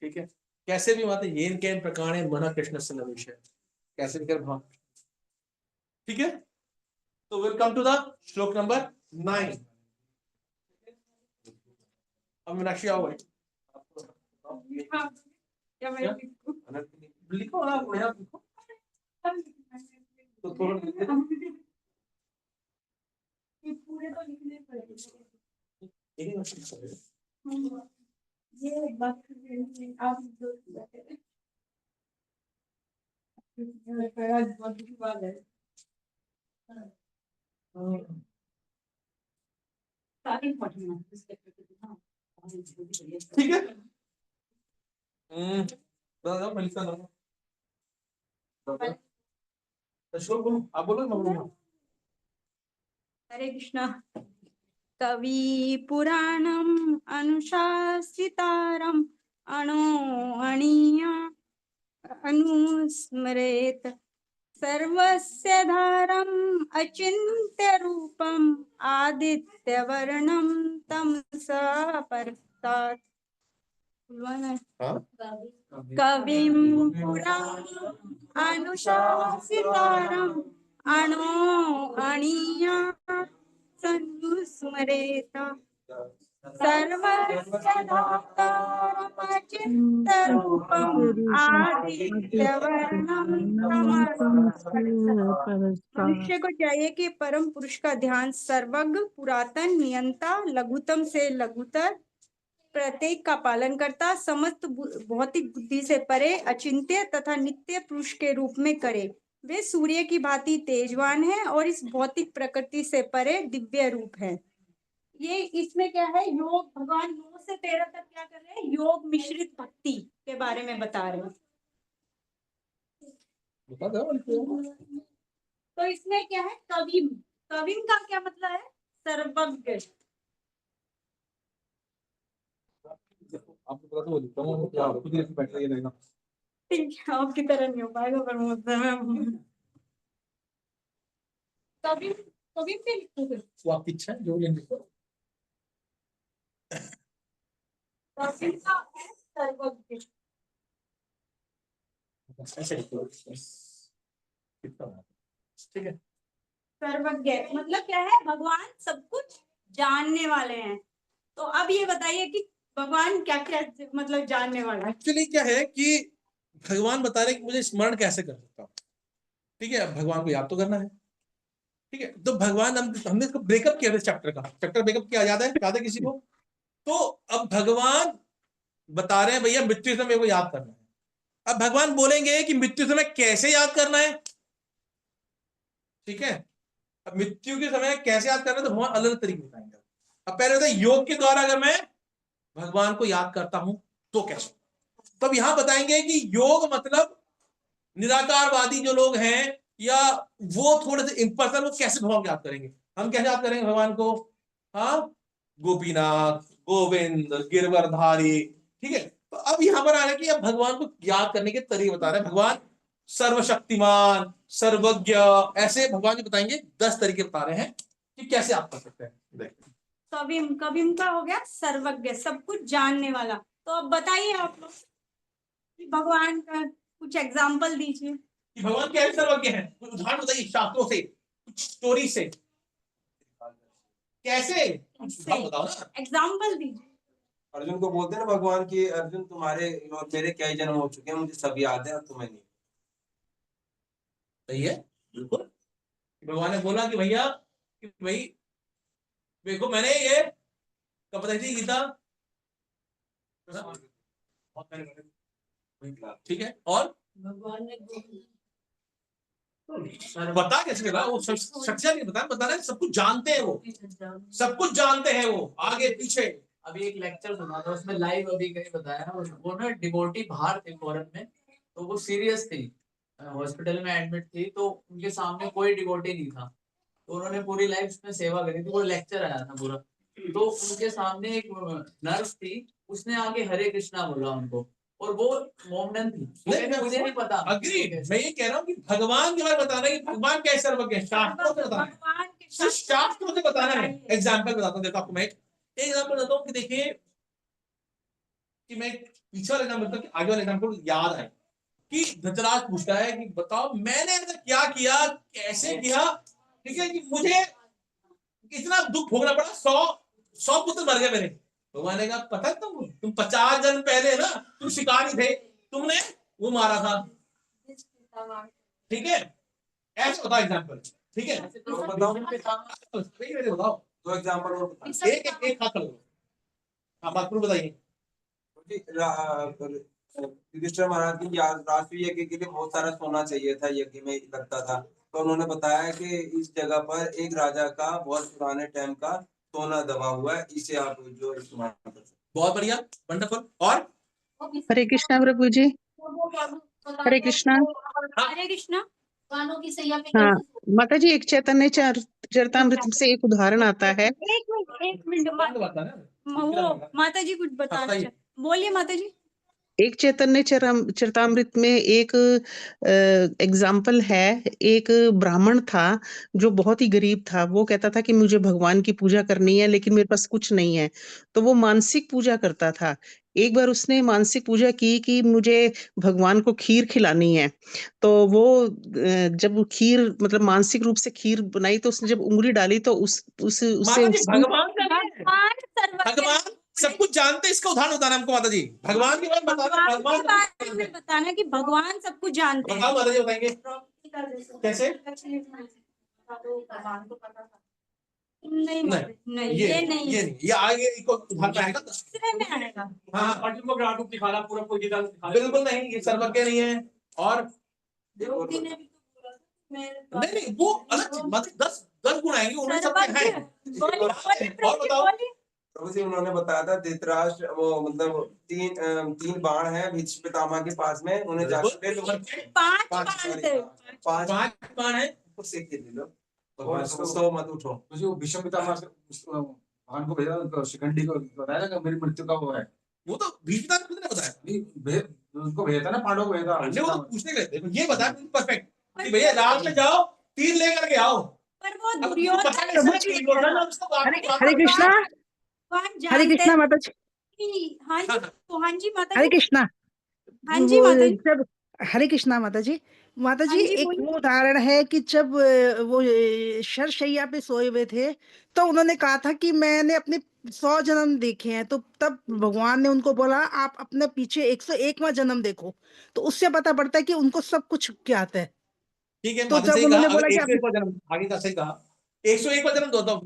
ठीक है, कैसे भी माता येन केन प्रकारे मना कृष्ण से नविष्य, कैसे भी कर भाव। ठीक है, तो विल कम टू द श्लोक नंबर 9। अब मीनाक्षी आओ भाई, लिखो ना, बढ़िया लिखो तो थोड़ा पूरे तो लिखने पड़ेंगे। एक ये बात आप दो बहुत की बात है। सारी पढ़ना ठीक है। दादा मैं लिखता हूँ, श्लोक बोलो, आप बोलो मैं बोलूंगा। हरे कृष्णा। कवि पुराणम अनुशासितारम अणोरणीय अनुस्मरेत सर्वस्य धारम अचिन्त्य रूपम आदित्यवर्णम तमसा परस्तात्। हाँ, कविं पुराणम अनुशासितारम अणोरणीय संस्मरेत सर्वस्य धातारमचित्तरूपम् आदित्यवर्णं तमसा। मनुष्य को चाहिए कि परम पुरुष का ध्यान सर्वज्ञ, पुरातन, नियंता, लघुतम से लघुतर, प्रत्येक का पालन करता, समस्त भौतिक बुद्धि से परे, अचिंत्य तथा नित्य पुरुष के रूप में करे। वे सूर्य की भांति तेजवान है और इस भौतिक प्रकृति से परे दिव्य रूप है। ये इसमें क्या है, योग, भगवान 9 से 13 तक क्या कर रहे हैं, योग मिश्रित भक्ति के बारे में बता रहे हैं। बता दो। तो इसमें क्या है, कविम, कविम का क्या मतलब है, सर्वज्ञ। आपको पता तो लिखता हूँ, क्या खुद ही बैठ के रहेगा। आपकी तरह नहीं हो पाएगा पर कविम, कविम पे लिखोगे, वो आपकी इच्छा है, जो भी लिखो। कविम का है सर्वज्ञ। ऐसे लिखो, ठीक है। सर्वज्ञ मतलब क्या है, भगवान सब कुछ जानने वाले हैं। तो अब ये बताइए कि भगवान क्या क्या मतलब जानने वाला है। एक्चुअली क्या है कि भगवान बता रहे कि मुझे स्मरण कैसे कर सकता हूँ। ठीक है, भगवान को याद तो करना है। ठीक है, तो भगवान हमने इसको ब्रेकअप किया था, चैप्टर का चैप्टर ब्रेकअप किया, याद है किसी को? तो अब भगवान बता रहे हैं भैया मृत्यु समय मेरे को याद करना है। अब भगवान बोलेंगे कि मृत्यु समय कैसे याद करना है। ठीक है, अब मृत्यु के समय कैसे याद करना है तो भगवान अलग अलग तरीके बताएंगे। अब पहले होता है योग के द्वारा अगर मैं भगवान को याद करता हूं तो कैसे। तब यहां बताएंगे कि योग मतलब निराकारवादी जो लोग हैं या वो थोड़े से इम्पर्सन, वो कैसे भगवान को याद करेंगे। हम कैसे याद करेंगे भगवान को? हाँ, गोपीनाथ, गोविंद, गिरवरधारी। ठीक है, तो अब यहां पर आ रहा है कि अब भगवान को याद करने के तरीके बता रहे हैं। भगवान सर्वशक्तिमान, सर्वज्ञ, ऐसे भगवान जी बताएंगे 10 तरीके बता रहे हैं कि कैसे आप कर सकते हैं। देखिए कविम, कविम का हो गया सर्वज्ञ, सब कुछ जानने वाला। तो अब बताइए आप लोग, भगवान का कुछ एग्जाम्पल दीजिए। कि भगवान कैसे सर्वज्ञ हैं, कुछ उदाहरण बताइए शास्त्रों से, कुछ स्टोरी से, कैसे उदाहरण बताओ ना। एग्जाम्पल दीजिए। अर्जुन को बोलते हैं ना भगवान की, अर्जुन तुम्हारे और मेरे कई जन्म हो चुके हैं, मुझे सब याद है, अब तुम्हें नहीं। सही है, बिल्कुल। भगवान ने बोला कि भैया, कि भाई देखो मैंने ये कब बताई थी गीता, ठीक है। और भगवान ने बता कैसे लगा वो सच्चा नहीं बताना है, सब कुछ जानते हैं वो, सब कुछ जानते हैं वो, आगे पीछे। अभी एक लेक्चर सुना था, उसमें लाइव अभी कहीं बताया, वो ना डिवोटी बाहर थे फॉरेन में, तो वो सीरियस थी, हॉस्पिटल में एडमिट थी, तो उनके सामने कोई डिवोटी नहीं था, तो उन्होंने पूरी लाइफ में सेवा करी थी, वो लेक्चर आया था पूरा। तो उनके सामने एक नर्स थी, उसने आके हरे कृष्णा बोला उनको, और वो मोमडन थी, नहीं, मुझे नहीं पता। अग्री, मैं ये कह रहा हूँ कि भगवान के बारे में बताना है कि भगवान कैसे सर्वज्ञ है, शास्त्रों से बताना है, भगवान के सिर्फ शास्त्रों से बताना है। बताइए। एग्जाम्पल बताता हूँ, देखो आपको मैं एक एग्जाम्पल बताता हूँ कि देखिए, कि मैं पीछे वाला एग्जाम्पल बताता हूँ, आगे वाला एग्जाम्पल याद आए। कि धृतराज पूछता है कि बताओ मैंने ऐसा क्या किया, कैसे किया, ठीक है, कि मुझे इतना दुख भोगना पड़ा, 100 पुत्र मर गए मेरे। भगवान ने कहा पता है तुम 50 जन्म पहले ना तुम शिकारी थे, तुमने वो मारा था, ठीक है, ऐसा होता एग्जाम्पल, ठीक है। तो बताओ, बताओ दो एग्जाम्पल और बताओ। एक हाथ करो, हाँ बात पूरी बताइए। युधिष्ठिर महाराज की राष्ट्रीय यज्ञ के लिए बहुत सारा सोना चाहिए था, यज्ञ में लगता था, तो उन्होंने बताया कि इस जगह पर एक राजा का बहुत पुराने टाइम का सोना दबा हुआ है, इसे आप जो इस्तेमाल कर सकते हैं। बहुत बढ़िया, वंडरफुल। और हरे कृष्णा प्रभु जी, हरे कृष्णा। हरे कृष्णा। गानों की सैया पे हाँ कैसे माता जी, एक चैतन्य चरितामृत से एक उदाहरण आता है। एक मिनट वो माता जी कुछ बताना बताइए। चाह, बोलिए माता जी। एक चैतन्य चरितामृत में एक एग्जाम्पल है। एक ब्राह्मण था जो बहुत ही गरीब था। वो कहता था कि मुझे भगवान की पूजा करनी है लेकिन मेरे पास कुछ नहीं है, तो वो मानसिक पूजा करता था। एक बार उसने मानसिक पूजा की कि मुझे भगवान को खीर खिलानी है, तो वो जब वो खीर मतलब मानसिक रूप से खीर बनाई, तो उसने जब उंगली डाली तो उससे माता जी उसकी भगवान का नहीं है, भगवान सर्वज्ञ भगवान सब कुछ जानते हैं, इसका उदाहरण बताना हमको माता जी। भगवान के बारे में बताना, भगवान के भगवान बारे में बताना कि भगवान सब कुछ जानते हैं। बताओ माता जी, बताएंगे कैसे? नहीं नहीं ये नहीं, ये आगे एक उदाहरण आएगा, दूसरे में आएगा। हाँ अर्जुन को ग्राटू दिखाना, पूरा पूरी गीता दिखाना, बिल्कुल नहीं, ये सर्वज्ञ नहीं है। और नहीं नहीं वो अलग चीज, मतलब 10 गुण आएंगे, उनमें सब सर्वज्ञ है। और बताओ। प्रभु जी उन्होंने बताया था धृतराष्ट्र वो मतलब तीन बाण हैं भीष्म पितामह के पास में, उन्हें जाके ले लो। 5 बाण थे। पांच 5 बाण है, उससे के ले लो, भगवान को सो मत उठो। जो भीष्म पितामह से भगवान को भेजा, उनको शिखंडी को बताया कि मेरी मृत्यु का वो है, वो तो भीष्म पितामह ने बताया, नहीं उनको भेजा था ना, पांडवों को भेजा वो तो पूछने गए थे, ये बताया परफेक्ट कि भैया रात में जाओ, तीर लेकर के आओ। पर वो अब दुर्योधन पता नहीं कि दुर्योधन और उसको हरे कृष्णा, भगवान हरे जानते कृष्णा माता जी, हैं। हाँ जी, तो हाँ जी माता हरे जी। कृष्णा। हाँ जी वो माता जी। जब हरे कृष्णा माता जी, माता हाँ जी जी, एक बोलिए। वो उदाहरण है कि जब वो शरशैया पे सोए हुए थे, तो उन्होंने कहा था कि मैंने अपने 100 जन्म देखे हैं, तो तब भगवान ने उनको बोला आप अपने पीछे 101वां जन्म देखो, तो उससे पता पड़ता है कि उनको सब कुछ ज्ञात है। ठीक है, तो माता जब सही कहा, उन्होंने अगर बोला कि 101वां जन्म आगे का सही कहा, 101वां जन्म दो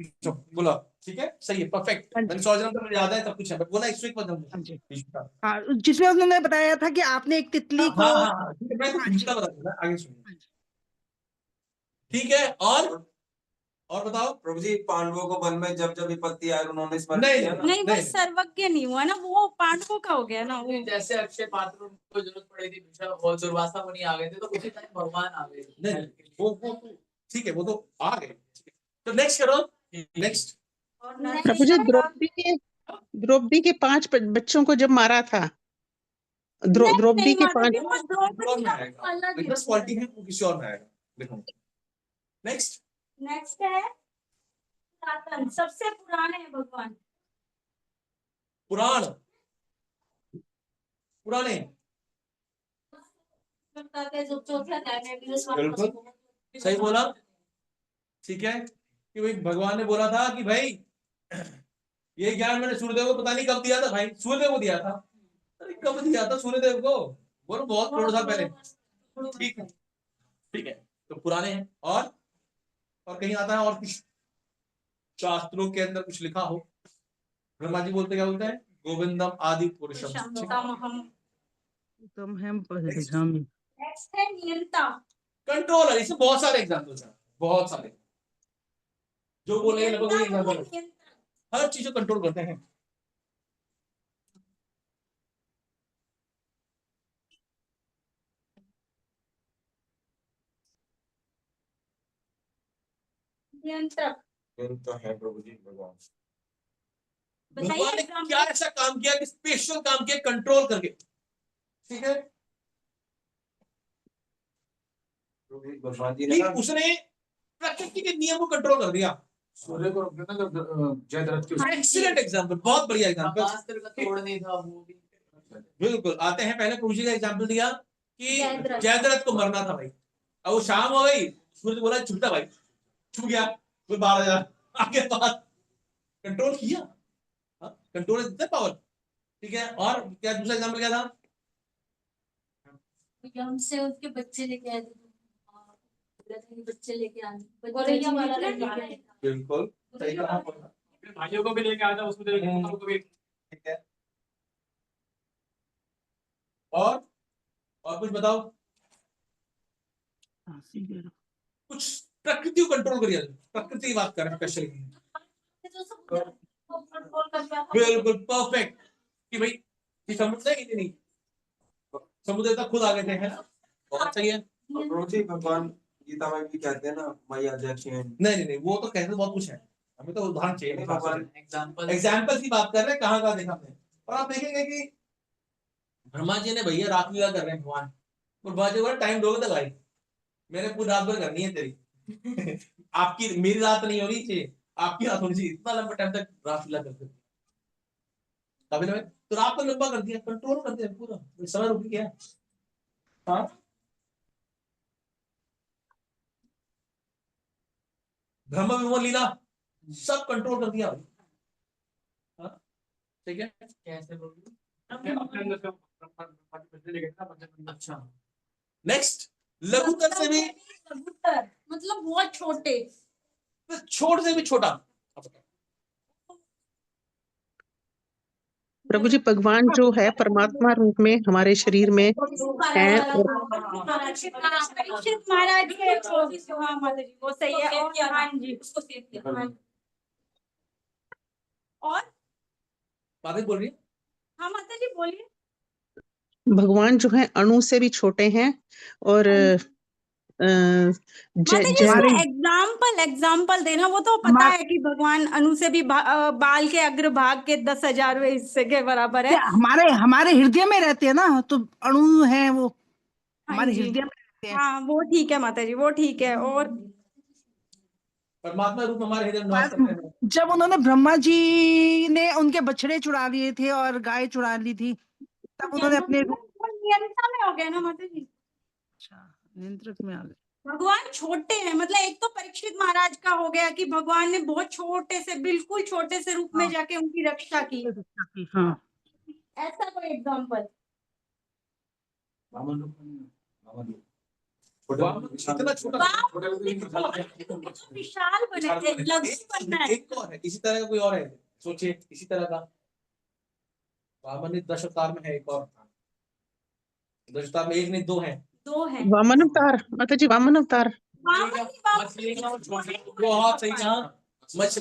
बोला, ठीक है, सही है, परफेक्ट। हाँ मैंने जी, 100 जन्म तो मुझे याद है, सब कुछ है, बट बोला 101वां जन्म हाँ जी, भीष्म का। हाँ, जिसमें उन्होंने बताया था कि आपने एक तितली को, हाँ हाँ हाँ, ठीक है, मैं तो हाँ भीष्म जी, का बता दूंगा, आगे सुनिए, हाँ जी। ठीक है। और बताओ। प्रभु जी पांडवों को वन में जब जब विपत्ति आई उन्होंने स्मरण नहीं किया ना। नहीं वो सर्वज्ञ नहीं हुआ ना, वो पांडवों का हो गया ना वो। जैसे अक्षय पात्र को जरूरत पड़ी थी, और दुर्वासा मुनि आ गए थे, तो उसी टाइम भगवान आ गए। नहीं वो ठीक है, वो तो आ गए। तो नेक्स्ट करो, नेक्स्ट। प्रभु जी, द्रौपदी के 5 बच्चों को जब मारा था, द्रौपदी नहीं के माता 5 जी, वो द्रौपदी का अलग है। क्वालिटी है, वो किसी और में आएगा, देखो। नेक्स्ट नेक्स्ट है पुरातन सबसे पुराने हैं भगवान। पुराण पुराने बताते हैं जो चौथे अध्याय में भी उस बात बिल्कुल को- सही बोला। ठीक है कि भाई भगवान ने बोला था कि भाई ये ज्ञान मैंने सूर्यदेव को पता नहीं कब दिया था भाई, सूर्यदेव को दिया था। अरे कब दिया था सूर्यदेव को? बोलो बहुत करोड़ साल पहले। ठीक है ठीक है, तो पुराने हैं। और कहीं आता है और कुछ शास्त्रों के अंदर कुछ लिखा हो, ब्रह्मा जी बोलते क्या बोलते हैं? गोविंदम आदि पुरुषम। तुम हम Next है नियंता। कंट्रोलर, इसमें बहुत सारे एग्जाम्पल्स हैं, बहुत सारे जो बोले लगभग वही एग्जाम्पल है। नियंता हर चीज को कंट्रोल करते हैं। नियंत्रक तो है प्रभु जी भगवान। भगवान ने बताइए क्या ऐसा काम किया कि स्पेशल काम किया कंट्रोल करके? ठीक है प्रभु जी भगवान जी कि ने उसने प्रकृति के नियम को कंट्रोल कर दिया। सूर्य को रोक देना जब जयद्रथ के एक्सीलेंट एग्जाम्पल, बहुत बढ़िया एग्जाम्पल। ब्रह्मास्त्र का तोड़ नहीं था वो भी। बिल्कुल आते हैं, पहले प्रभु जी का एग्जाम्पल दिया कि जयद्रथ। जयद्रथ को मरना था भाई। अब वो शाम हो गई, सूर्य बोला छुपता भाई, छुप गया, कोई 12,000 आगे बात कंट्रोल किया। Control is power. ठीक है, और क्या दूसरा एग्जाम्पल क्या था? हमसे उसके बच्चे लेके आए थे, बोला था कि बच्चे लेके आने, गोरैया वाला लेके लड़का। आए। बिल्कुल सही कहा। भाइयों को भी लेके आया था, उसको लेके पुत्रों को भी। ठीक है, और कुछ बताओ, कुछ प्रकृति को कंट्रोल करिए। प्रकृति की बात कर रहे हैं स्पेशली। जो सब कंट्रोल कर दिया था। बिल्कुल परफेक्ट कि भाई ये समुद्र है कि नहीं, समुद्र तक खुद आ गए थे, है ना? बहुत सही है। और प्रभु जी भगवान गीता में भी कहते हैं ना मैया अध्यक्ष हैं। नहीं वो तो कहते बहुत कुछ है, हमें तो उदाहरण चाहिए। भगवान एग्जाम्पल की बात कर रहे हैं, कहाँ देखा हमने। और आप देखेंगे कि ब्रह्मा जी ने भैया रासलीला कर रहे हैं भगवान, और ब्रह्मा जी बोला टाइम दोगे तो भाई मैंने पूरी रात भर करनी है तेरी आपकी मेरी रात नहीं होनी चाहिए, आपकी रात होनी चाहिए। इतना लंबा टाइम तक रासलीला करते थे। कभी ना तो रात को लंबा कर दिया, कंट्रोल कर दिया पूरा, समय रुक गया। हाँ ब्रह्म विमोह लीला सब कंट्रोल कर दिया। हाँ ठीक है, कैसे बोलूं? अपने अंदर से बच्चे लेके था, बच्चे। अच्छा, नेक्स्ट लघुतर से भी लघुतर मतलब बहुत छोटे। छोटे से भी छोटा। प्रभु जी भगवान जो है परमात्मा रूप में हमारे शरीर में है, और परीक्षित महाराज के हाँ माता जी वो सही है। और हाँ जी उसको सेव किया। हाँ। और बातें बोल रही है। हाँ माता जी बोलिए। भगवान जो है अणु से भी छोटे हैं, और माता जी हमारे एग्जाम्पल देना, वो तो पता है कि भगवान अनु से भी बाल के अग्रभाग के 10,000वें हिस्से के बराबर है। हमारे हृदय में रहते हैं ना, तो अणु है वो हमारे हाँ जी। हृदय में रहते हैं। हाँ वो ठीक है माता जी, वो ठीक है। और परमात्मा रूप हमारे हृदय में निवास करते हैं। जब उन्होंने ब्रह्मा जी ने उनके बछड़े चुरा लिए थे और गाय चुरा ली थी, तब उन्होंने अपने वो नियंत्रण में हो गया ना माता जी। नियंत्रक में आ गए। भगवान छोटे हैं, मतलब एक तो परीक्षित महाराज का हो गया कि भगवान ने बहुत छोटे से, बिल्कुल छोटे से रूप में जाके उनकी रक्षा की। हाँ ऐसा कोई एग्जाम्पल। इतना छोटा विशाल बने थे, लघु बनना है। एक और है इसी तरह का, कोई और है सोचिए इसी तरह का। वामन दश अवतार में है एक और, दश अवतार में एक नहीं दो है। दो है वामन अवतार, माता जी वामन अवतार। बहुत सही कहा,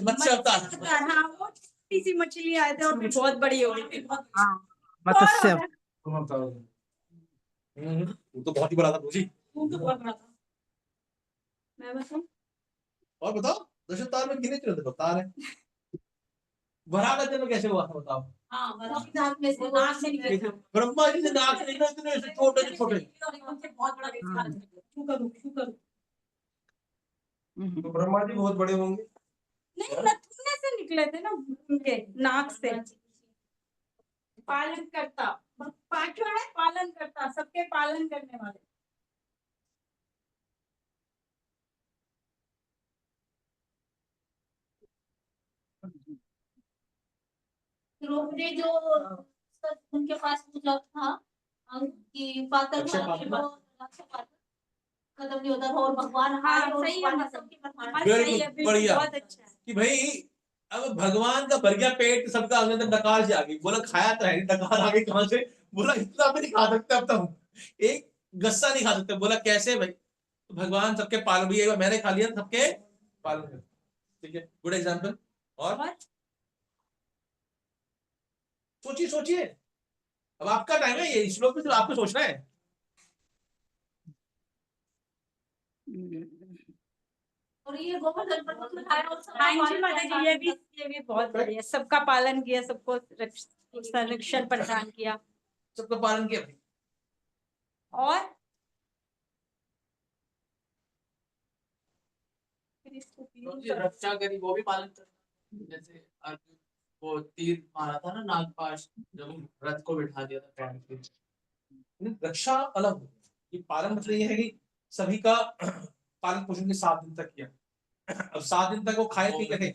मत्स्य अवतार। हाँ वो छोटी सी मछली आए थे और फिर बहुत बड़ी हो गई थी। मत्स्य। वो तो बहुत ही बड़ा था जी। वो तो बहुत बड़ा था। मैं बताऊं? और बताओ दश अवतार में कितने चलते अवतार है? वराह का जन्म कैसे हुआ था बताओ? हाँ वराह में से नाक से निकले थे। ब्रह्मा जी से नाक से निकले, इतने से छोटे से छोटे। बहुत बड़ा विस्तार है। शुक्र तो ब्रह्मा जी बहुत बड़े होंगे। नहीं, नथुने से निकले थे ना उनके नाक से। पालन करता, पांचवा है पालन करता, सबके पालन करने वाले। द्रौपदी जो उनके पास पूजा था कि पात्र खत्म नहीं होता था और भगवान हाँ, आए और सही है, भगवान मतलब सबकी परमानेंट हाँ, Very सही good, है, बिल्कुल, बढ़िया। बहुत अच्छा है। कि भाई अब भगवान का भर गया पेट, सबका अंदर डकार से आ गई। बोला खाया तो है नहीं, डकार आ गई कहां से? बोला इतना भी नहीं खा सकते अब तो हम, एक गस्सा नहीं खा सकते। बोला कैसे भाई? तो भगवान सबके पालन भी, एक बार मैंने खा लिया सबके पालन कर। ठीक है, गुड एग्जांपल। और सोचिए सोचिए, अब आपका टाइम है, ये श्लोक में तो आपको सोचना है। और ये गोवर्धन पर्वत में खाया और सबका हाँ जी पालन माता किया। जी, ये भी बहुत बढ़िया, सबका पालन किया, सबको संरक्षण प्रदान किया। सबका पालन किया भाई। और तो ये रक्षा करी, वो भी पालन करना। जैसे अर्जुन वो तीर मारा था ना नागपाश, जब रथ को बिठा दिया था पैर पे। रक्षा अलग हो, ये पालन मतलब ये है कि सभी का पालन पोषण के 7 दिन तक किया। अब 7 दिन तक वो खाए पी कैसे?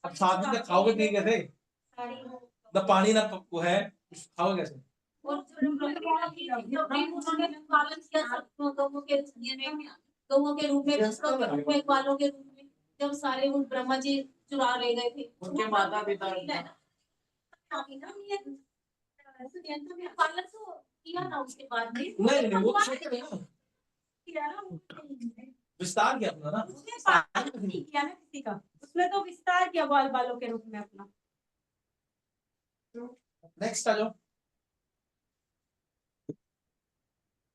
अब 7 दिन तक खाओगे नहीं कैसे? न पानी न वो है, खाओगे कैसे? और उन्होंने पालन किया सब गौओं के गौओं के रूप में, पशुओं के रूप में, ग्वालों के रूप में, जब सारे उन ब्रह्मा जी चुरा ले गए थे उनके माता पिता पालन तो किया ना उसके बाद में। नहीं वो तो ठीक है ना, किया ना, विस्तार किया अपना ना। उसने पालन नहीं किया ना किसी का, उसने तो विस्तार किया बाल बालों के रूप में अपना। नेक्स्ट आ जाओ।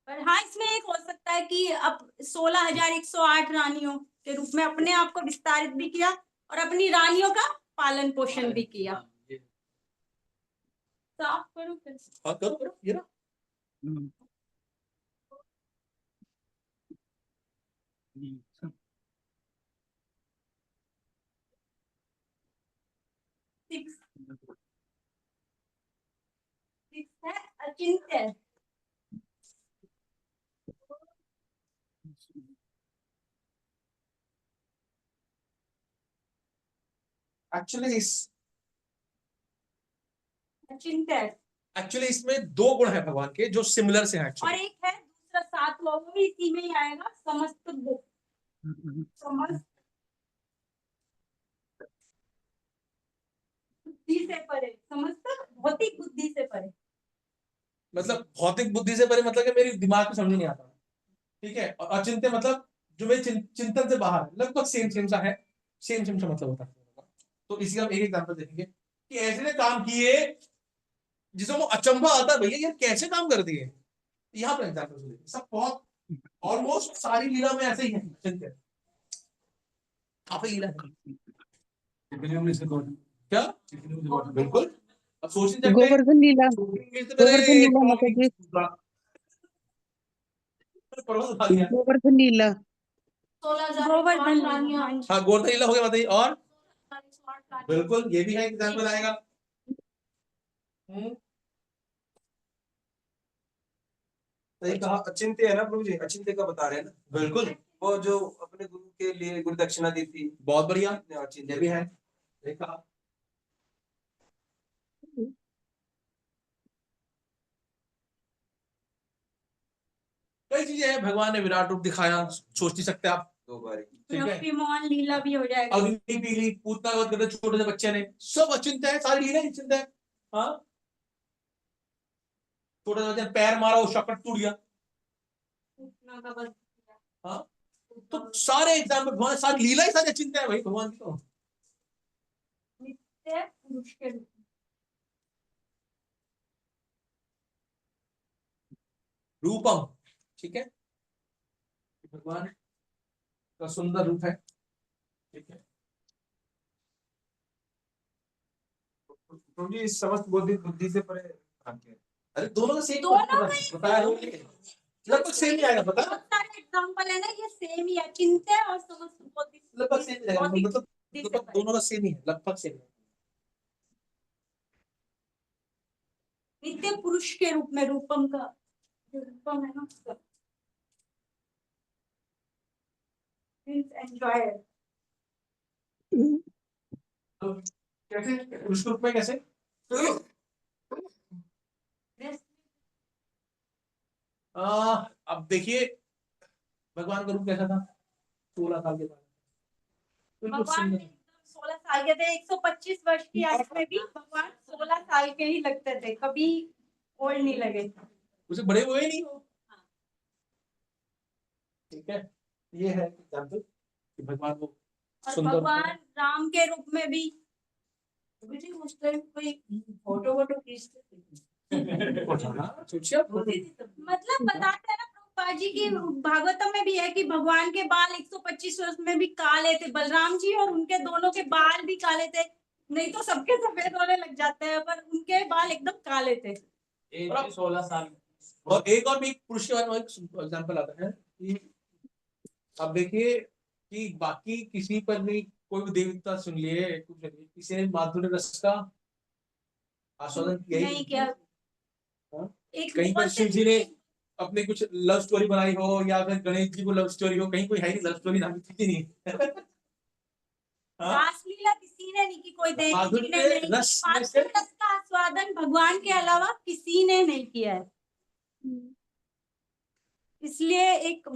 पर हाँ, इसमें एक हो सकता है कि अब 16,108 रानियों के रूप में अपने आप को विस्तारित भी किया और अपनी रानियों का पालन पोषण भी किया। साफ करो फिर। हाँ करो करो, ये ना है अचिंत्य। एक्चुअली इसमें 2 गुण है भगवान के जो सिमिलर से हैं और एक्चुअली। एक है दूसरा, सातवां, वो भी इसी में ही आएगा, समस्त समस्त बुद्धि से परे, समस्त भौतिक बुद्धि से परे। मतलब भौतिक बुद्धि से परे मतलब कि मेरी दिमाग में समझ नहीं आता। ठीक है, और अचिंत्य मतलब जो मेरे चिंतन से बाहर है, लगभग सेम सा है, सेम सा मतलब होता है। तो इसी का हम एक एग्जांपल देखेंगे कि ऐसे ने काम किए जिसमें वो अचंभा आता है, भैया ये कैसे काम करती है। यहाँ पर एग्जांपल देखेंगे, सब बहुत ऑलमोस्ट सारी लीला में ऐसे ही है। अचिंत्य काफी लीला है क्या? बिल्कुल, अब सोच नहीं सकते। गोवर्धन लीला, गोवर्धन लीला माता जी, गोवर्धन लीला। 16,008 रानियां। हाँ गोवर्धन लीला हो गया बताइए। और बिल्कुल ये भी है, एग्जाम्पल आएगा। सही कहा, अचिंत्य है ना प्रभु जी, अचिंत्य का बता रहे हैं ना। बिल्कुल, वो जो अपने गुरु के लिए गुरु दक्षिणा दी थी, बहुत बढ़िया, अचिंत्य ये भी है। सही कहा। कई चीजें हैं, भगवान ने विराट रूप दिखाया, सोच नहीं सकते आप। 2 बारी। ठीक है, मोहन लीला भी हो जाएगा। अग्नि पीली, पूतना वध करते छोटे से बच्चे ने, सब अचिंत्य है, सारी लीला अचिंत्य है। हाँ, छोटे से बच्चे ने पैर मारा, वो शकट टूट गया। हाँ, तो सारे एग्जाम्पल भगवान, सारी लीला ही सारी अचिंत्य है भाई भगवान की। तो पुरुष के रूप में। रूपम, ठीक है, भगवान का सुंदर रूप है। ठीक है, प्रभु जी समस्त बुद्धि से परे आते हैं। अरे दोनों का सेम बताया लगभग सेम ही आएगा, पता बहुत सारे एग्जांपल है ना, ये सेम ही है, चिंता और समस्त बुद्धि। लगभग सेम ही आएगा, मतलब लगभग दोनों का सेम ही है, लगभग सेम है। नित्य पुरुष के रूप में रूपम का जो रूपम है ना उसका एंजॉय तो कैसे पुरुष के रूप में कैसे? अब देखिए भगवान का रूप कैसा था 16 साल के बाद, बिल्कुल भगवान सुंदर। 16 साल के थे, 125 वर्ष की आयु में भी भगवान 16 साल के ही लगते थे, कभी ओल्ड नहीं लगे। उसे बड़े हुए ही नहीं हो। ठीक है, ये है एग्जाम्पल कि भगवान को और सुंदर भगवान राम के रूप में भी उस टाइम कोई फोटो वोटो खींचते सोचिए आप, मतलब बताते हैं ना प्रभुपाद जी की भागवतम में भी है कि भगवान के बाल 125 वर्ष में भी काले थे, बलराम जी और उनके दोनों के बाल भी काले थे, नहीं तो सबके सफेद होने लग जाते हैं पर उनके बाल एकदम काले थे। 16 साल। और एक और भी पुरुष के बारे में एग्जाम्पल आता है कि अब देखिए कि बाकी किसी पर भी कोई भी देवता सुन लिए, कुछ नहीं, किसी ने माधुर्य रस का आस्वादन किया ही नहीं किया। हाँ? एक कहीं पर बोलते शिव जी ने अपने कुछ लव स्टोरी बनाई हो या फिर गणेश जी को लव स्टोरी हो, कहीं कोई है ही लव स्टोरी नाम की चीज ही नहीं। हाँ? रासलीला किसी ने नहीं की, कोई देवी जी ने माधुर्य नहीं की, रस में से माधुर्य रस का आस्वादन भगवान के अलावा किसी ने नहीं किया है। इसलिए एक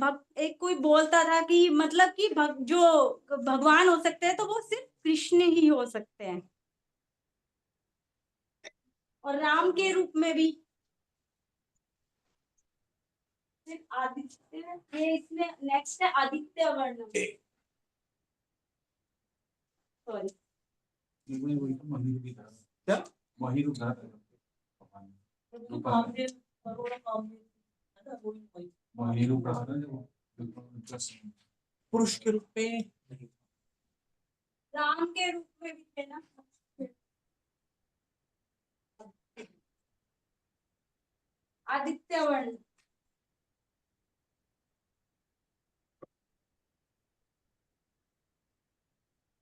कोई बोलता था कि मतलब कि जो भगवान हो सकते हैं तो वो सिर्फ कृष्ण ही हो सकते हैं। और राम के रूप में भी सिर्फ आदित्य, ये इसमें नेक्स्ट है आदित्य वर्णम। सॉरी क्या वही रूप था कामदेव करोड़ कामदेव वही रूप था ना जो पुरुष के रूप में नहीं, राम के रूप में भी थे ना। आदित्य वर्ण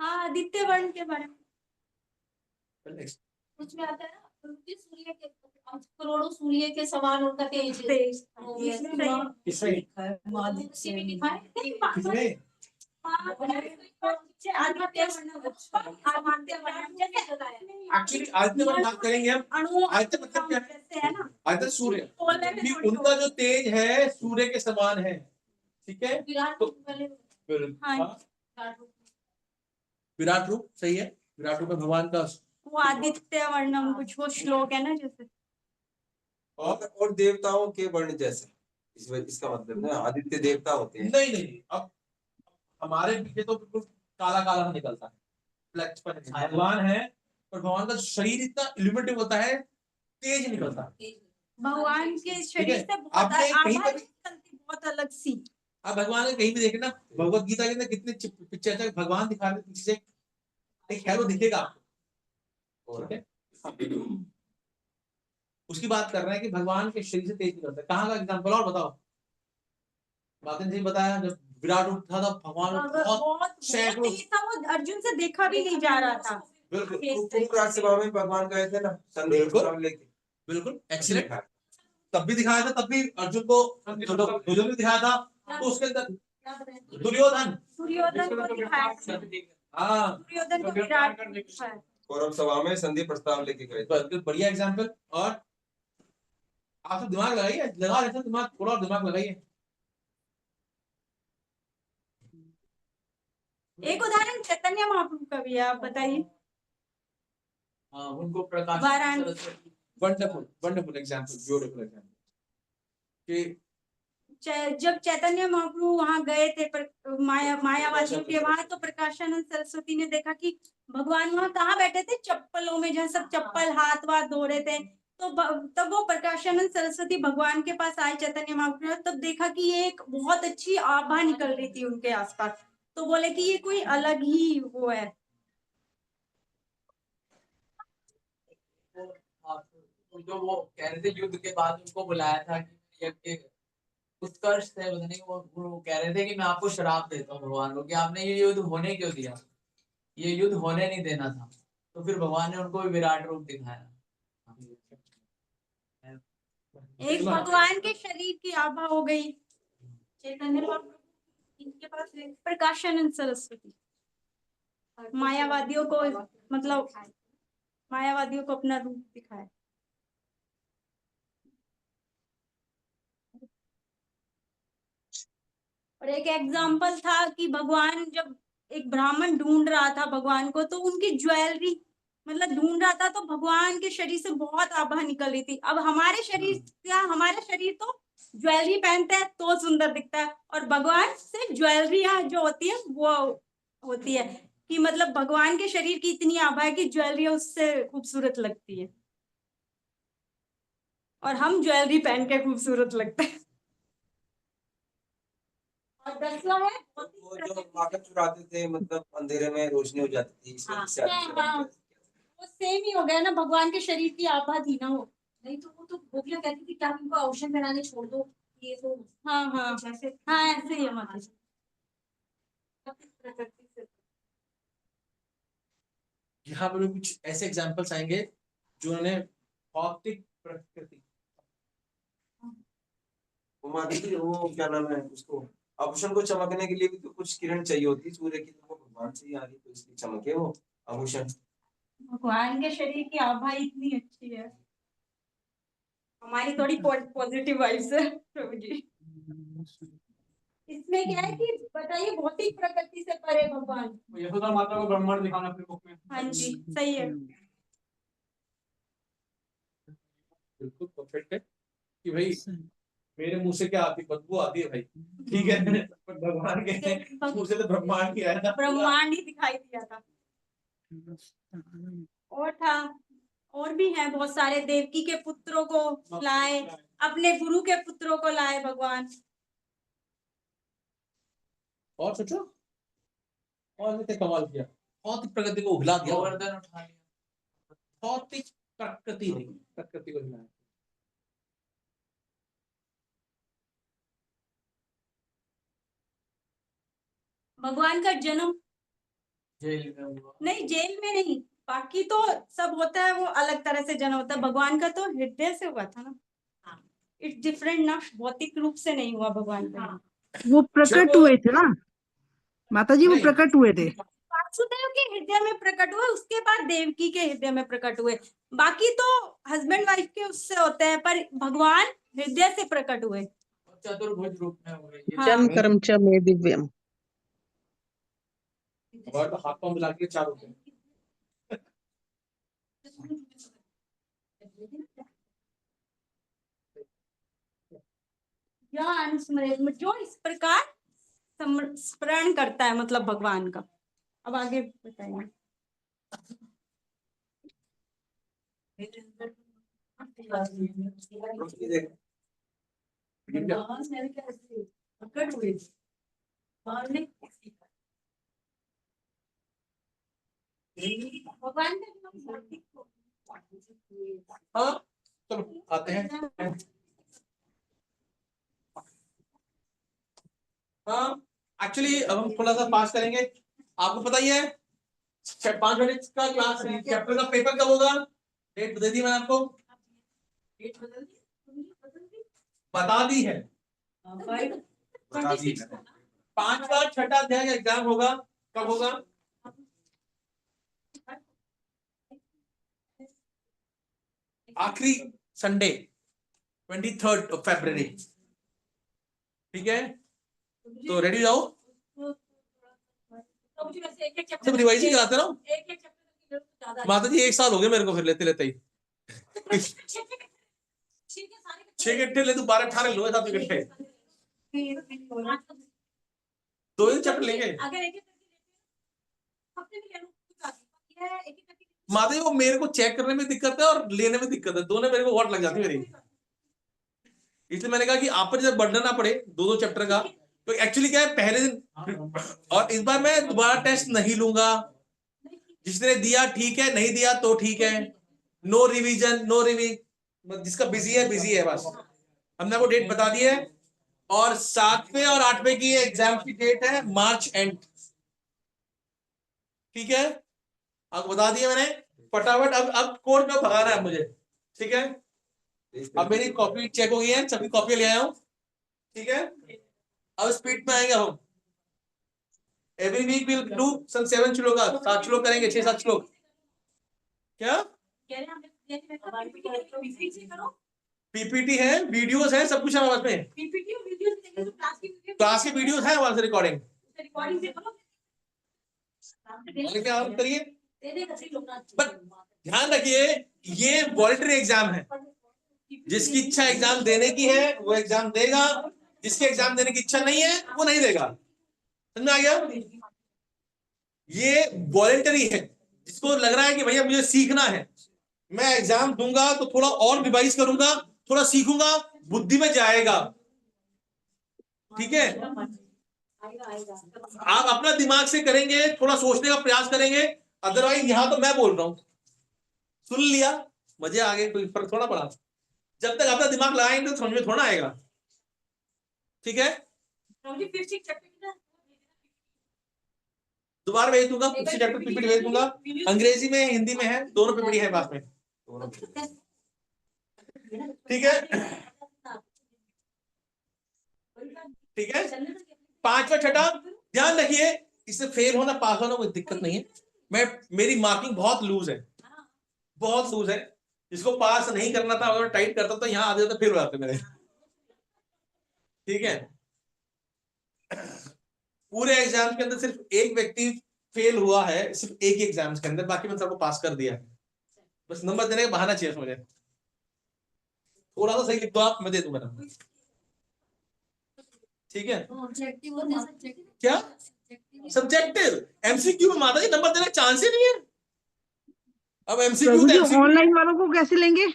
हाँ आदित्य वर्ण के बारे में उसमें आता है ना उनके सूर्य के करोड़ों सूर्य के समान उनका तेज है। किसने उसी में लिखा है किसने आदित्य वर्ण जैसे एक्चुअली आदित्य वर्ण बात करेंगे हम। अणु आदित्य मतलब क्या है? जैसे है ना, आदित्य सूर्य, बोलने में कि थोड़ी उनका जो तेज है सूर्य के समान है। ठीक है, विराट तो रूप वाले हाँ। हाँ, विराट रूप सही है, विराट रूप में भगवान का। वो आदित्य वर्णम कुछ वो श्लोक है ना जैसे। और देवताओं के वर्ण जैसे इसका मतलब ना आदित्य देवता होते हैं। नहीं नहीं, अब हमारे पीछे तो बिल्कुल काला काला निकलता है, फ्लैक्स पर भगवान है, पर भगवान का शरीर इतना इल्यूमिनेटिव होता है, तेज निकलता है। भगवान के शरीर से बहुत आपने कहीं आभा पर निकलती बहुत अलग सी। आप भगवान के कहीं भी देखे ना, भगवत गीता के अंदर कितने पिक्चर भगवान दिखा रहे पीछे से, एक है वो दिखेगा आपको। ठीक है, उसकी बात कर रहे हैं कि भगवान के शरीर से तेज निकलता है। कहाँ का एग्जाम्पल और बताओ? बातें जी बताया, जब विराट रूप था तब भगवान बहुत सैकड़ों तेज था, वो अर्जुन से देखा भी नहीं जा रहा था। बिल्कुल कुंभकर्ण सभा में भगवान गए थे ना संदेश लेके। बिल्कुल एक्सीलेंट, तब भी दिखाया था, तब भी अर्जुन को दुर्योधन भी दिखाया था, तो उसके अंदर दुर्योधन दुर्योधन को दिखाया था। हाँ दुर्योधन को विराट रूप दिखाया। कौरव सभा में संधि प्रस्ताव लेके गए थे। बिल्कुल बढ़िया एग्जाम्पल। और आप सब दिमाग लगाइए, लगा रहे थे दिमाग, थोड़ा और दिमाग लगाइए। एक उदाहरण चैतन्य महाप्रभु का भी है, आप बताइए। उनको Prakash Varanasi wonderful wonderful example, beautiful example कि जब चैतन्य महाप्रभु वहां गए थे पर मायावादियों के वहां, तो प्रकाशानंद सरस्वती ने देखा कि भगवान वहां कहाँ बैठे थे, चप्पलों में, जहाँ सब चप्पल हाथ वाथ धो रहे थे। तो तब वो प्रकाशानंद सरस्वती भगवान के पास आए चैतन्य महाप्रभु, तब देखा कि ये एक बहुत अच्छी आभा निकल रही थी उनके आसपास, तो बोले कि ये कोई अलग ही वो है। जो वो कह रहे थे युद्ध के बाद उनको बुलाया था कि यज्ञ उत्कर्ष थे, वो कह रहे थे कि मैं आपको श्राप देता हूँ भगवान को कि आपने ये युद्ध होने क्यों दिया। ये युद्ध होने नहीं देना था, तो फिर भगवान ने उनको विराट रूप दिखाया। एक भगवान के शरीर की आभा हो गई चैतन्य महाप्रभु, इनके पास प्रकाशानंद सरस्वती, मायावादियों को मतलब मायावादियों को अपना रूप दिखाया। और एक एग्जाम्पल था कि भगवान जब एक ब्राह्मण ढूंढ रहा था भगवान को, तो उनकी ज्वेलरी मतलब ढूंढ रहा था, तो भगवान के शरीर से बहुत आभा निकल रही थी। अब हमारे शरीर क्या, हमारा शरीर तो ज्वेलरी पहनते हैं तो सुंदर दिखता है, और भगवान से ज्वेलरियां जो होती है वो होती है कि मतलब भगवान के शरीर की इतनी आभा है कि ज्वेलरी उससे खूबसूरत लगती है, और हम ज्वेलरी पहन के खूबसूरत लगते हैं। और 10वां है वो जो माखन चुराते थे, मतलब अंधेरे में रोशनी हो जाती थी, हाँ, इससे वो सेम ही हो गया ना, भगवान के शरीर की आभा थी ना वो। नहीं तो वो तो गोपियां कहती थी कि आप इनको औषध बनाने छोड़ दो, ये तो हाँ हाँ जैसे हाँ, ऐसे ही है माता जी। प्रकृति से। यहाँ पर भी कुछ ऐसे एग्जाम्पल्स आएंगे जो उन्होंने भौतिक प्रकृति, वो माता जी, वो क्या नाम है उसको, आभूषण को चमकने के लिए भी तो कुछ किरण चाहिए होती है सूर्य की, तो वो भगवान से ही आ रही, तो इसलिए चमके वो आभूषण। भगवान के शरीर की आभा इतनी अच्छी है, हमारी थोड़ी पॉजिटिव वाइब्स है प्रभु जी। इसमें क्या है कि बताइए भौतिक प्रकृति से परे भगवान। यशोदा माता को ब्रह्मांड दिखाना अपने बुक में। हाँ जी, सही है। बिल्कुल परफेक्ट है कि भाई मेरे मुंह से क्या आती, बदबू आती है भाई, ठीक है, पर भगवान के मुंह से तो ब्रह्मांड ही आया था, ब्रह्मांड ही दिखाई दिया था। और था, और भी है बहुत सारे, देवकी के पुत्रों को लाए, अपने गुरु के पुत्रों को लाए भगवान। और सोचो, और भी कमाल किया, भौतिक प्रकृति को हिला दिया, गोवर्धन उठा लिया। भौतिक प्रकृति नहीं, प्रकृति को हिलाया। भगवान का जन्म जेल में हुआ। नहीं, जेल में नहीं, बाकी तो सब होता है वो अलग तरह से जन्म होता है, भगवान का तो हृदय से हुआ था ना। इट्स डिफरेंट ना, भौतिक रूप से नहीं हुआ भगवान का। वो प्रकट हुए थे ना माता जी, वो नहीं। प्रकट हुए थे। वासुदेव के हृदय में प्रकट हुए, उसके बाद देवकी के हृदय में प्रकट हुए। बाकी तो हस्बैंड वाइफ के उससे होते हैं, पर भगवान हृदय से प्रकट हुए। चतुर्भुज रूप में हुए ये। हाँ। जम कर्म च मे दिव्यम। और तो हाथ पांव मिला के चार होते हैं। ज्ञान स्मरण जो इस प्रकार स्मरण करता है, मतलब भगवान का। अब आगे बताएंगे। प्रकट हुए भगवान का हाँ चलो आते हैं। हाँ एक्चुअली अब हम थोड़ा सा पास करेंगे, आपको पता ही है 5 मिनट का क्लास चैप्टर का पेपर कब होगा, डेट बता दी मैंने आपको, बता दी है, 5वां 6ठा अध्याय का एग्जाम होगा, कब होगा, आखिरी संडे 23rd फरवरी, ठीक है, तो रेडी जाओ, सब रिवाइज ही कराते रहो। माता जी 1 साल हो गया मेरे को फिर लेते लेते ही 6 घंटे ले, तू 12-18 लो, 7 घंटे 2 ही चैप्टर लेंगे। माता जी वो मेरे को चेक करने में दिक्कत है और लेने में दिक्कत है, दोनों मेरे को वॉट लग जाती है मेरी, इसलिए मैंने कहा कि आप पर जब बढ़ना ना पड़े 2-2 चैप्टर का, तो एक्चुअली क्या है पहले दिन, और इस बार मैं दोबारा टेस्ट नहीं लूंगा, जिसने दिया ठीक है, नहीं दिया तो ठीक है, नो रिवीजन नो रिवीजन, जिसका बिजी है बस, हमने आपको डेट बता दी है, और 7वें और 8वें की एग्जाम की डेट है मार्च एंड, ठीक है, आपको बता दिया मैंने। फटाफट अब कोड में भगाना है मुझे, ठीक है। अब मेरी कॉपी चेक हो गई है, सभी कॉपी ले आया हूं, ठीक है। अब स्पीड में आएंगे हम। Every week will do some 7 shloka, 7 श्लोक करेंगे, 6-7 श्लोक। क्या पीपीटी है, वीडियोस है, सब कुछ है हमारे पास में। पीपीटी और वीडियोस देंगे तो क्लास की वीडियोस है हमारे से, रिकॉर्डिंग रिकॉर्डिंग से करो। क्या आप करिए। पर ध्यान रखिए, ये वॉलंटरी एग्जाम है। जिसकी इच्छा एग्जाम देने की है वो एग्जाम देगा, जिसकी एग्जाम देने की इच्छा नहीं है वो नहीं देगा। समझ में आ गया? ये वॉलंटरी है। जिसको लग रहा है कि भैया मुझे सीखना है, मैं एग्जाम दूंगा तो थोड़ा और रिवाइज करूंगा, थोड़ा सीखूंगा, बुद्धि में जाएगा, ठीक है। आप अपना दिमाग से करेंगे, थोड़ा सोचने का प्रयास करेंगे, अदरवाइज यहां तो मैं बोल रहा हूं, सुन लिया, मजे आ गए, कोई फर्क थोड़ा पड़ा। जब तक अपना दिमाग लगाएंगे तो समझ में थोड़ा आएगा, ठीक है। दोबारा भेज दूंगा, पिछले चैप्टर पीपीटी भेज दूंगा, अंग्रेजी में हिंदी में है, दोनों पीपीटी है पास में, ठीक है। ठीक है, 5वां छठा ध्यान रखिए, इससे फेल होना पास होना कोई दिक्कत नहीं है। मेरी मार्किंग बहुत लूज है, बहुत लूज है। जिसको पास नहीं करना था अगर टाइट करता तो यहाँ आते तो फिर हो जाते मेरे, ठीक है। पूरे एग्जाम के अंदर सिर्फ एक व्यक्ति फेल हुआ है, सिर्फ एक ही एग्जाम के अंदर, बाकी मैंने सबको पास कर दिया। बस नंबर देने का बहाना चाहिए मुझे, थोड़ा सा सही लिख दो आप, मैं दे दूंगा नंबर, ठीक है। क्या सब्जेक्टिव एमसीक्यू में माता जी नंबर देने का चांस ही नहीं है। अब प्रभु जी एमसीक्यू ऑनलाइन वालों को कैसे लेंगे?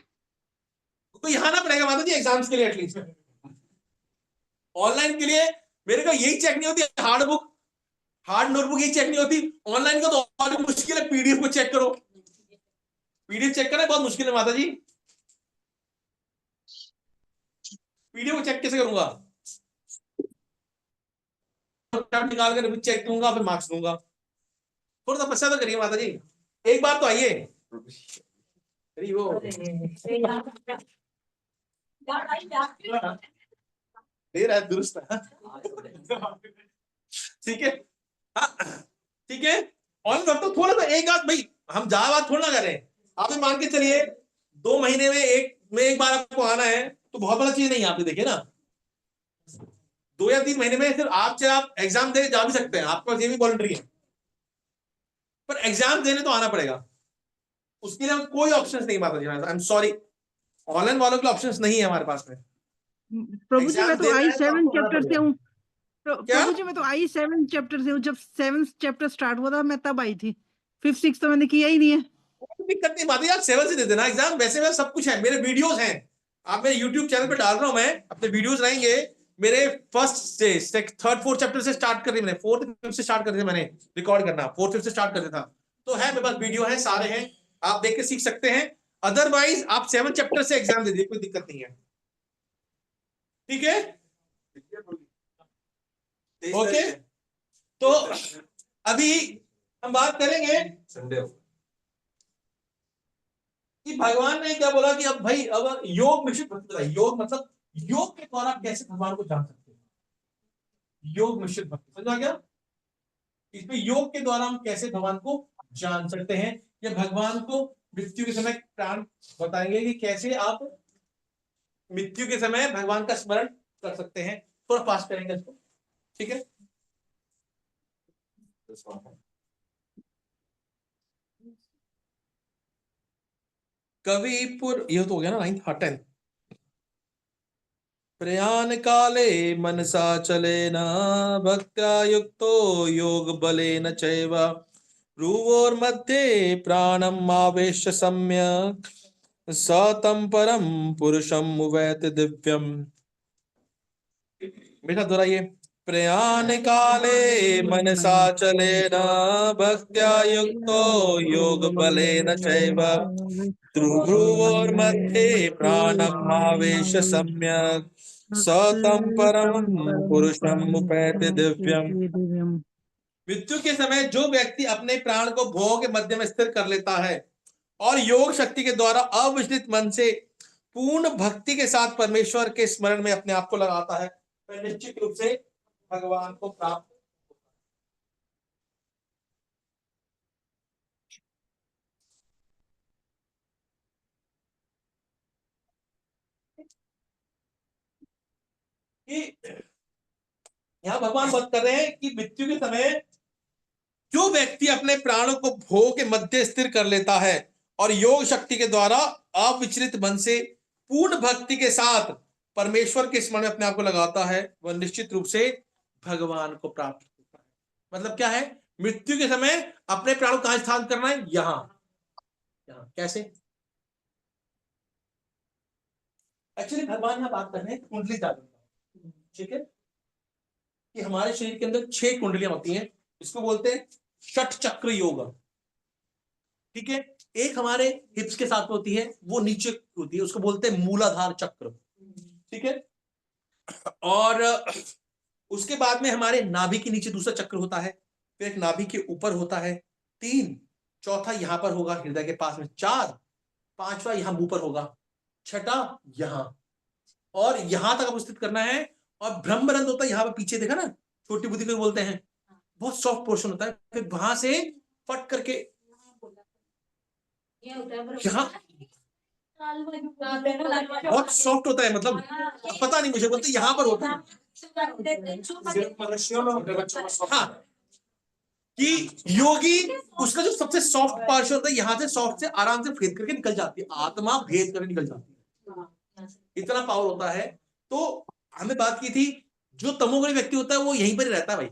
तो यहाँ ना पड़ेगा माता जी एग्जाम्स के लिए, एटलीस्ट ऑनलाइन के लिए मेरे को यही चेक नहीं होती, हार्ड बुक हार्ड नोटबुक यही चेक नहीं होती, ऑनलाइन का तो और भी मुश्किल है। पीडीएफ को चेक करो, पीडीएफ चेक करना बहुत मुश्किल है माता जी, पीडीएफ को चेक कैसे करूंगा? निकाल कर चेक दूंगा, फिर मार्क्स दूंगा। थोड़ा तपस्या तो करिए माता जी, एक बार तो आइए। अरे वो दे रहा है दुरुस्त है, ठीक है। ठीक है, ऑन करता हूं थोड़ा सा, एक आध भाई हम ज्यादा बात थोड़ा ना करें। आप मान के चलिए 2 महीने में एक बार आपको आना है तो बहुत बड़ा चीज नहीं है। आप देखिए ना 2 या 3 महीने में सिर्फ आप एग्जाम दे जा भी सकते हैं, आपके पास ये भी वॉलंटरी है, पर एग्जाम देने तो आना पड़ेगा। उसके लिए कोई ऑप्शंस नहीं माता जी, आई एम सॉरी, ऑनलाइन वालों के ऑप्शंस नहीं है हमारे पास में। प्रभु जी मैं तो I7 चैप्टर से हूँ। क्या? प्रभु जी मैं तो I7 चैप्टर से हूँ। जब 7th चैप्टर स्टार्ट हुआ था मैं तब आई थी, 5th 6th तो मैंने किया ही नहीं है। दिक्कत नहीं माता जी, आप 7 से दे देना एग्जाम। वैसे में सब कुछ है, मेरे वीडियोस हैं, आप मेरे यूट्यूब चैनल पे डाल रहा हूं, मैं अपने वीडियोस रहेंगे मेरे। फर्स्ट से 3rd 4th चैप्टर से स्टार्ट कर दी मैंने, 4th 5th से स्टार्ट कर दिया मैंने रिकॉर्ड करना, 4th 5th से स्टार्ट कर दिया था। तो है मेरे पास वीडियो है, सारे हैं, आप देख के सीख सकते हैं। अदरवाइज आप 7 चैप्टर से एग्जाम दे दीजिए, कोई दिक्कत नहीं है, ठीक है। ओके, तो अभी हम बात करेंगे संडे कि भगवान ने क्या बोला कि अब भाई अब योग मिश्रित भक्ति बताइए। योग मतलब योग के द्वारा आप कैसे भगवान को जान सकते हैं, योग मिश्रित भक्ति, समझ आ गया? इसमें योग के द्वारा हम कैसे भगवान को जान सकते हैं, या भगवान को मृत्यु के समय प्राण बताएंगे कि कैसे आप मृत्यु के समय भगवान का स्मरण कर सकते हैं। थोड़ा फास्ट करेंगे इसको, ठीक है। कविपुर ये तो हो गया ना 9th, 10th। प्रयाण काले मनसा चलेन भक्त्या युक्तो योग बलेन चैव भ्रुवोर्मध्ये प्राणम् आवेश्य सम्यक् स तं परम पुरुषम् उवैति दिव्यम्। बेटा दोहराइए। प्रयाण काले मनसा चलेन भक्त्या युक्तो योग बलेन चैव भ्रुवोर्मध्ये प्राणम् आवेश्य सम्यक् स तं परम पुरुषम् उपैति दिव्यम्। मृत्यु के समय जो व्यक्ति अपने प्राण को भोग के मध्य में स्थिर कर लेता है और योग शक्ति के द्वारा अविचलित मन से पूर्ण भक्ति के साथ परमेश्वर के स्मरण में अपने आप को लगाता है, वह निश्चित रूप से भगवान को प्राप्त कि यहां भगवान बात कर रहे हैं कि मृत्यु के समय जो व्यक्ति अपने प्राणों को भोग के मध्य स्थिर कर लेता है और योग शक्ति के द्वारा अविचलित मन से पूर्ण भक्ति के साथ परमेश्वर के स्मरण में अपने आप को लगाता है, वह निश्चित रूप से भगवान को प्राप्त होता है। मतलब क्या है, मृत्यु के समय अपने प्राणों को कहां स्थान करना है, यहां। कैसे? एक्चुअली भगवान यहां बात कर रहे हैं कुंडली जागरण, ठीक है, कि हमारे शरीर के अंदर 6 कुंडलियां होती हैं, इसको बोलते हैं षट चक्र योग, ठीक है। एक हमारे हिप्स के साथ होती है, वो नीचे होती है, उसको बोलते हैं मूलाधार चक्र, ठीक है। और उसके बाद में हमारे नाभि के नीचे दूसरा चक्र होता है, फिर एक नाभि के ऊपर होता है 3, चौथा यहां पर होगा हृदय के पास में 4, 5वां यहां मुंह पर होगा, 6ठा यहां, और यहां तक अब स्थित करना है। और ब्रह्मरंध्र होता है यहां पर पीछे, देखा ना, छोटी बुद्धि को बोलते हैं, बहुत सॉफ्ट पोर्शन होता है, फिर वहां से फट करके यहाँ बहुत सॉफ्ट होता है, मतलब पता नहीं मुझे, बोलते यहाँ पर होता है। हाँ, कि योगी उसका जो सबसे सॉफ्ट पार्ट होता है, यहाँ से सॉफ्ट से आराम से भेद करके निकल जाती है, आत्मा भेद करके निकल जाती है, इतना पावर होता है। तो हमने बात की थी, जो तमोगुणी व्यक्ति होता है वो यहीं पर ही रहता है भाई,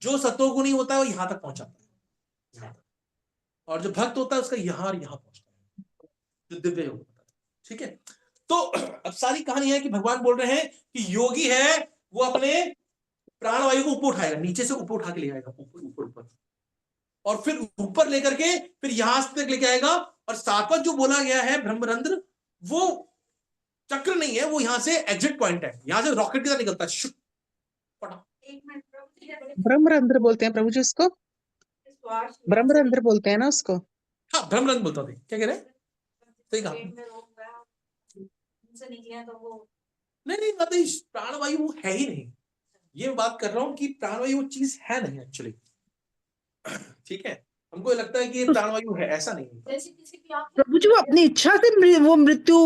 जो सतोगुणी होता है वो यहां तक पहुंचाता है, और जो भक्त होता है उसका यहां पहुंचता है, जो दिव्य योग होता है, ठीक है। तो अब सारी कहानी है कि भगवान बोल रहे हैं कि योगी है वो अपने प्राणवायु को ऊपर उठाएगा, नीचे से ऊपर उठा के ले आएगा, ऊपर, और फिर ऊपर लेकर के फिर यहां तक लेके आएगा। और सातवां जो बोला गया है ब्रह्मरंध्र, वो चक्र नहीं है, वो यहां से एग्जिट पॉइंट है, यहां से रॉकेट की तरह निकलता है, ब्रह्मरंध्र बोलते हैं प्रभु जी उसको, ब्रह्मरंध्र बोलते हैं ना उसको। हाँ, ब्रह्मरंध्र बोलता थे, क्या कह रहे हैं, सही कहा। नहीं मतलब प्राणवायु वो है ही नहीं, ये बात कर रहा हूं कि प्राणवायु वो चीज है नहीं एक्चुअली, ठीक है। हमको लगता है कि ये प्राणवायु है, ऐसा नहीं है। प्रभु जी वो अपनी इच्छा से वो मृत्यु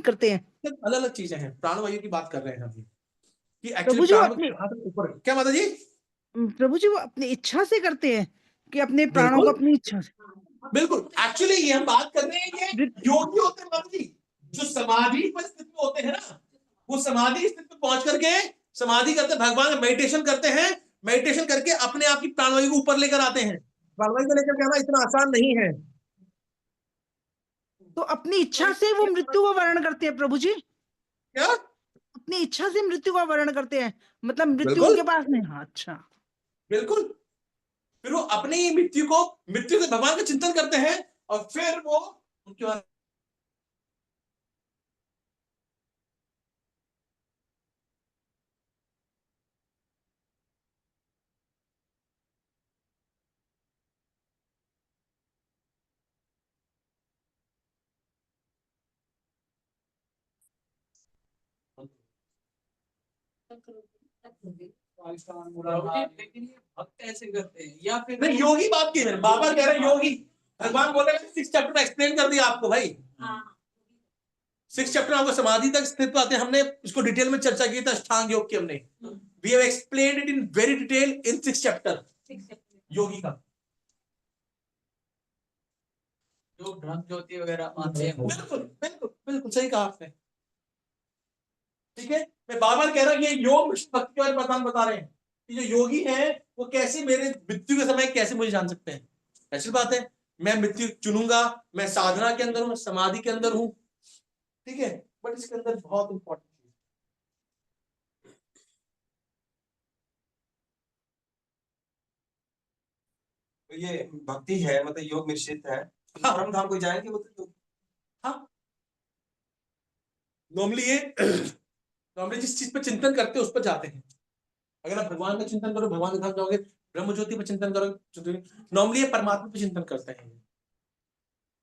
करते हैं, अलग अलग चीजें हैं, प्राणवायु की बात कर रहे हैं अभी कि प्रभु एक्चुअली जी वो प्राण ऊपर। क्या माता जी? प्रभु जी वो अपनी इच्छा से करते हैं कि अपने प्राणों को अपनी इच्छा से, बिल्कुल। एक्चुअली ये हम बात कर रहे हैं कि योगी होते हैं माता जी, जो समाधि परिस्थिति में होते हैं ना, वो समाधि स्थिति में पहुंच करके समाधि करते, भगवान मेडिटेशन करते हैं, मेडिटेशन करके अपने आप की प्राणवायु को ऊपर लेकर आते हैं। प्राणवायु को लेकर के आना इतना आसान नहीं है। तो अपनी इच्छा से वो मृत्यु का वर्ण करते हैं प्रभु जी, क्या अपनी इच्छा से मृत्यु का वर्ण करते हैं, मतलब मृत्यु बिल्कुल। उनके पास नहीं। हाँ, अच्छा, बिल्कुल। फिर वो अपनी मृत्यु के भगवान का चिंतन करते हैं, और फिर वो उनके बाद लेकिन ये भक्त ऐसे करते हैं या फिर नहीं, योगी बात की है, बाबा कह रहे हैं योगी, भगवान बोल रहे हैं 6 चैप्टर में एक्सप्लेन कर दिया आपको भाई। 6 चैप्टर आपको समाधि तक स्थित आते हैं, हमने इसको डिटेल में चर्चा की था, अष्टांग योग की हमने, we have explained it in very detail in 6 chapter योगी का। जो ब्रह्म ज्योति वगैरह मानते हैं, बिल्कुल बिल्कुल बिल्कुल सही कहा आपने, ठीक है। मैं बार बार कह रहा हूं ये योग भक्ति के बारे में बता रहे हैं कि जो योगी है वो कैसे मेरे मृत्यु के समय कैसे मुझे जान सकते हैं। ऐसी बात है, मैं मृत्यु चुनूंगा, मैं साधना के अंदर हूं, समाधि के अंदर हूं, ठीक है, बट इसके अंदर बहुत इंपॉर्टेंट तो ये भक्ति है, मतलब योग मिश्रित है। हाँ। परम धाम को जाएंगे वो तो। हाँ, नॉर्मली जिस चीज पर चिंतन करते हैं उस पर जाते हैं, अगर आप भगवान का चिंतन करो, भगवान के धाम जाओगे, ब्रह्म ज्योति पर चिंतन करो, नॉर्मली ये परमात्मा पर चिंतन करते हैं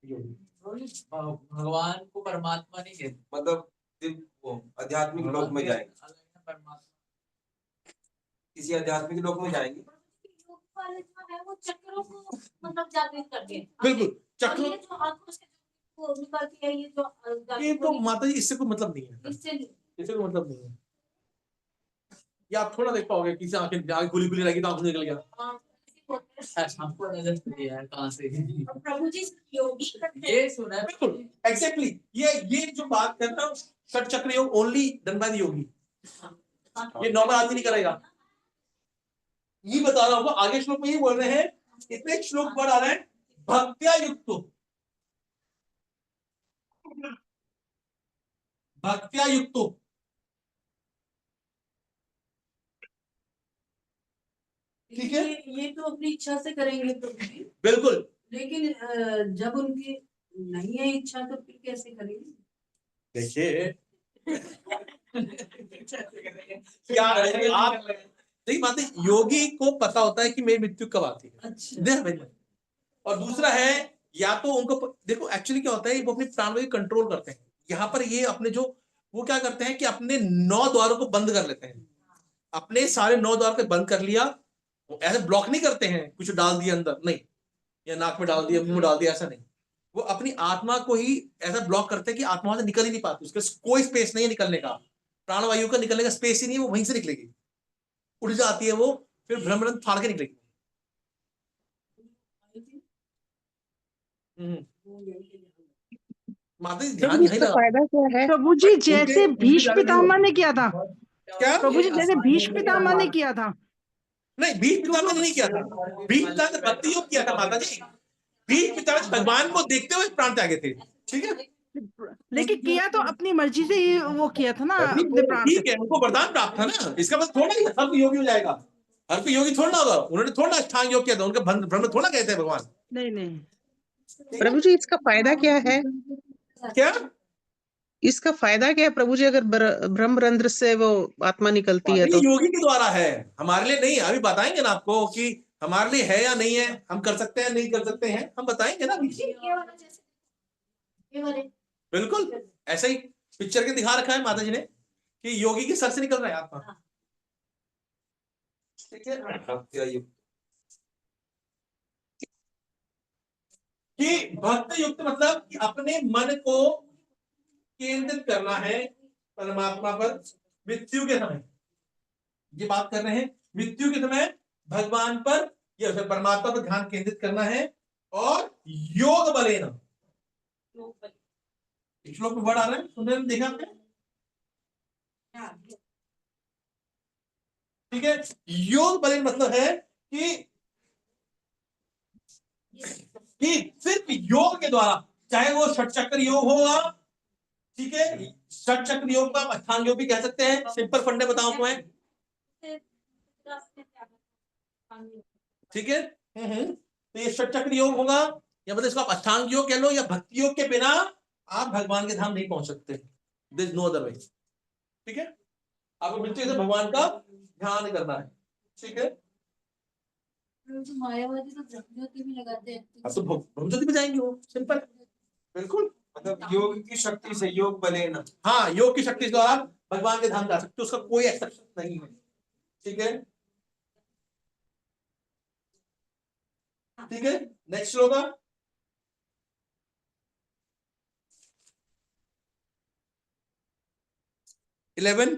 योगी। भगवान को परमात्मा नहीं कहते, मतलब वो आध्यात्मिक लोक में जाएंगे, परमात्मा किसी आध्यात्मिक लोक में जाएंगे। योग वाले जो है वो चक्रों को मतलब जागृत करते हैं। बिल्कुल, और चक्रों, ये जो आंखों से वो निकलती है, ये जो ये तो माता जी इससे कोई मतलब नहीं है, इससे इससे कोई मतलब नहीं है। या आप थोड़ा देख पाओगे किसी आंखें आगे खुली खुली रहेगी तो आंख निकल गया, हमको नजर नहीं है कहाँ से। प्रभु जी योगी ये सुना है बिल्कुल एग्जैक्टली। ये जो बात कर रहा हूँ, षट चक्र योग ओनली डन बाय द योगी, ये नॉर्मल आदमी नहीं करेगा। ये बता रहा हूँ, आगे श्लोक में ये बोल रहे हैं, इतने श्लोक पढ़ आ रहे हैं, भक्त्या युक्तो, भक्त्या युक्तो, ठीक है, ये तो अपनी इच्छा से करेंगे प्रभु जी, बिल्कुल। लेकिन जब उनकी नहीं है इच्छा तो फिर कैसे करेंगे? देखिए क्या है, आप देखिए बात है, योगी को पता होता है कि मेरी मृत्यु कब आती है। अच्छा, और दूसरा है, या तो उनको देखो एक्चुअली क्या होता है, वो अपने प्राणवायु कंट्रोल करते हैं। यहाँ पर ये अपने जो वो क्या करते हैं कि अपने 9 द्वारों को बंद कर लेते हैं, अपने सारे 9 द्वार को बंद कर लिया, वो ऐसे ब्लॉक नहीं करते हैं, कुछ डाल दिया अंदर नहीं, या नाक में डाल दिया, मुंह में डाल दिया, ऐसा नहीं। वो अपनी आत्मा को ही ऐसा ब्लॉक करते हैं कि आत्मा से निकल ही नहीं पाती, उसके कोई स्पेस नहीं है निकलने का, प्राणवायु का निकलने का स्पेस ही नहीं है, वो वहीं से निकलेगी, उड़ जाती है वो, फिर भ्रमरंध्र फाड़ के निकलेगी। माता जी ध्यान यही इसका लगा, फायदा क्या है? प्रभु जी जैसे भीष्म पितामह ने किया था, क्या प्रभु जी जैसे भीष्म पितामह ने किया था, नहीं, भीष्म पितामह ने नहीं किया था, भीष्म पितामह ने भक्ति योग किया था माता जी, भीष्म पितामह भगवान को देखते हुए प्राण त्यागे थे, ठीक है, लेकिन किया तो अपनी मर्जी से ही वो किया था ना, अपने प्राण ठीक है, उनको वरदान प्राप्त था ना, इसका मतलब थोड़ा ही हर कोई योगी हो जाएगा, हर कोई योगी थोड़ा ना होगा, उन्होंने थोड़ा अष्टांग योग किया था, उनके ब्रह्म थोड़ा कहते हैं भगवान। नहीं प्रभु जी इसका फायदा क्या है? क्या इसका फायदा क्या है प्रभु जी, अगर ब्रह्मरंध्र से वो आत्मा निकलती है ये तो? योगी के द्वारा है, हमारे लिए नहीं। अभी बताएंगे ना आपको कि हमारे लिए है या नहीं है, हम कर सकते हैं नहीं कर सकते हैं, हम बताएंगे ना अभी। बिल्कुल ऐसा ही पिक्चर के दिखा रखा है माता जी ने कि योगी के सर से निकल रहा है आत्मा, ठीक है, भक्त्या युक्त, कि भक्त युक्त मतलब कि अपने मन को केंद्रित करना है परमात्मा पर मृत्यु के समय, ये बात कर रहे हैं, मृत्यु के समय भगवान पर या फिर परमात्मा पर ध्यान केंद्रित करना है, और योग बलेन, श्लोक में वर्ड आ रहा है, सुनने में देखा आपने, ठीक है, योग बलेन मतलब है कि सिर्फ योग के द्वारा, चाहे वो षट चक्र योग होगा, ठीक है, षट चक्र योग का अष्टांग योग भी कह सकते हैं, सिंपल फंडे बताऊं तो है, ठीक है, तो ये षट चक्र योग होगा, या मतलब इसको आप अष्टांग योग कह लो, या भक्ति योग के बिना आप भगवान के धाम नहीं पहुंच सकते, there is no other way, ठीक है, आपको मृत्यु से भगवान का ध्यान करना है, ठीक है। तो मायावादी तो ब्रह्मज्योति भी लगाते हैं, अब तो ब्रह्मज्योति में जाएंगे वो, सिंपल, बिल्कुल, मतलब योग की शक्ति से, योग बलेन, हाँ, योग की शक्ति द्वारा भगवान के धाम जा सकते हो, उसका कोई एक्सेप्शन नहीं है, ठीक है, ठीक है। नेक्स्ट होगा 11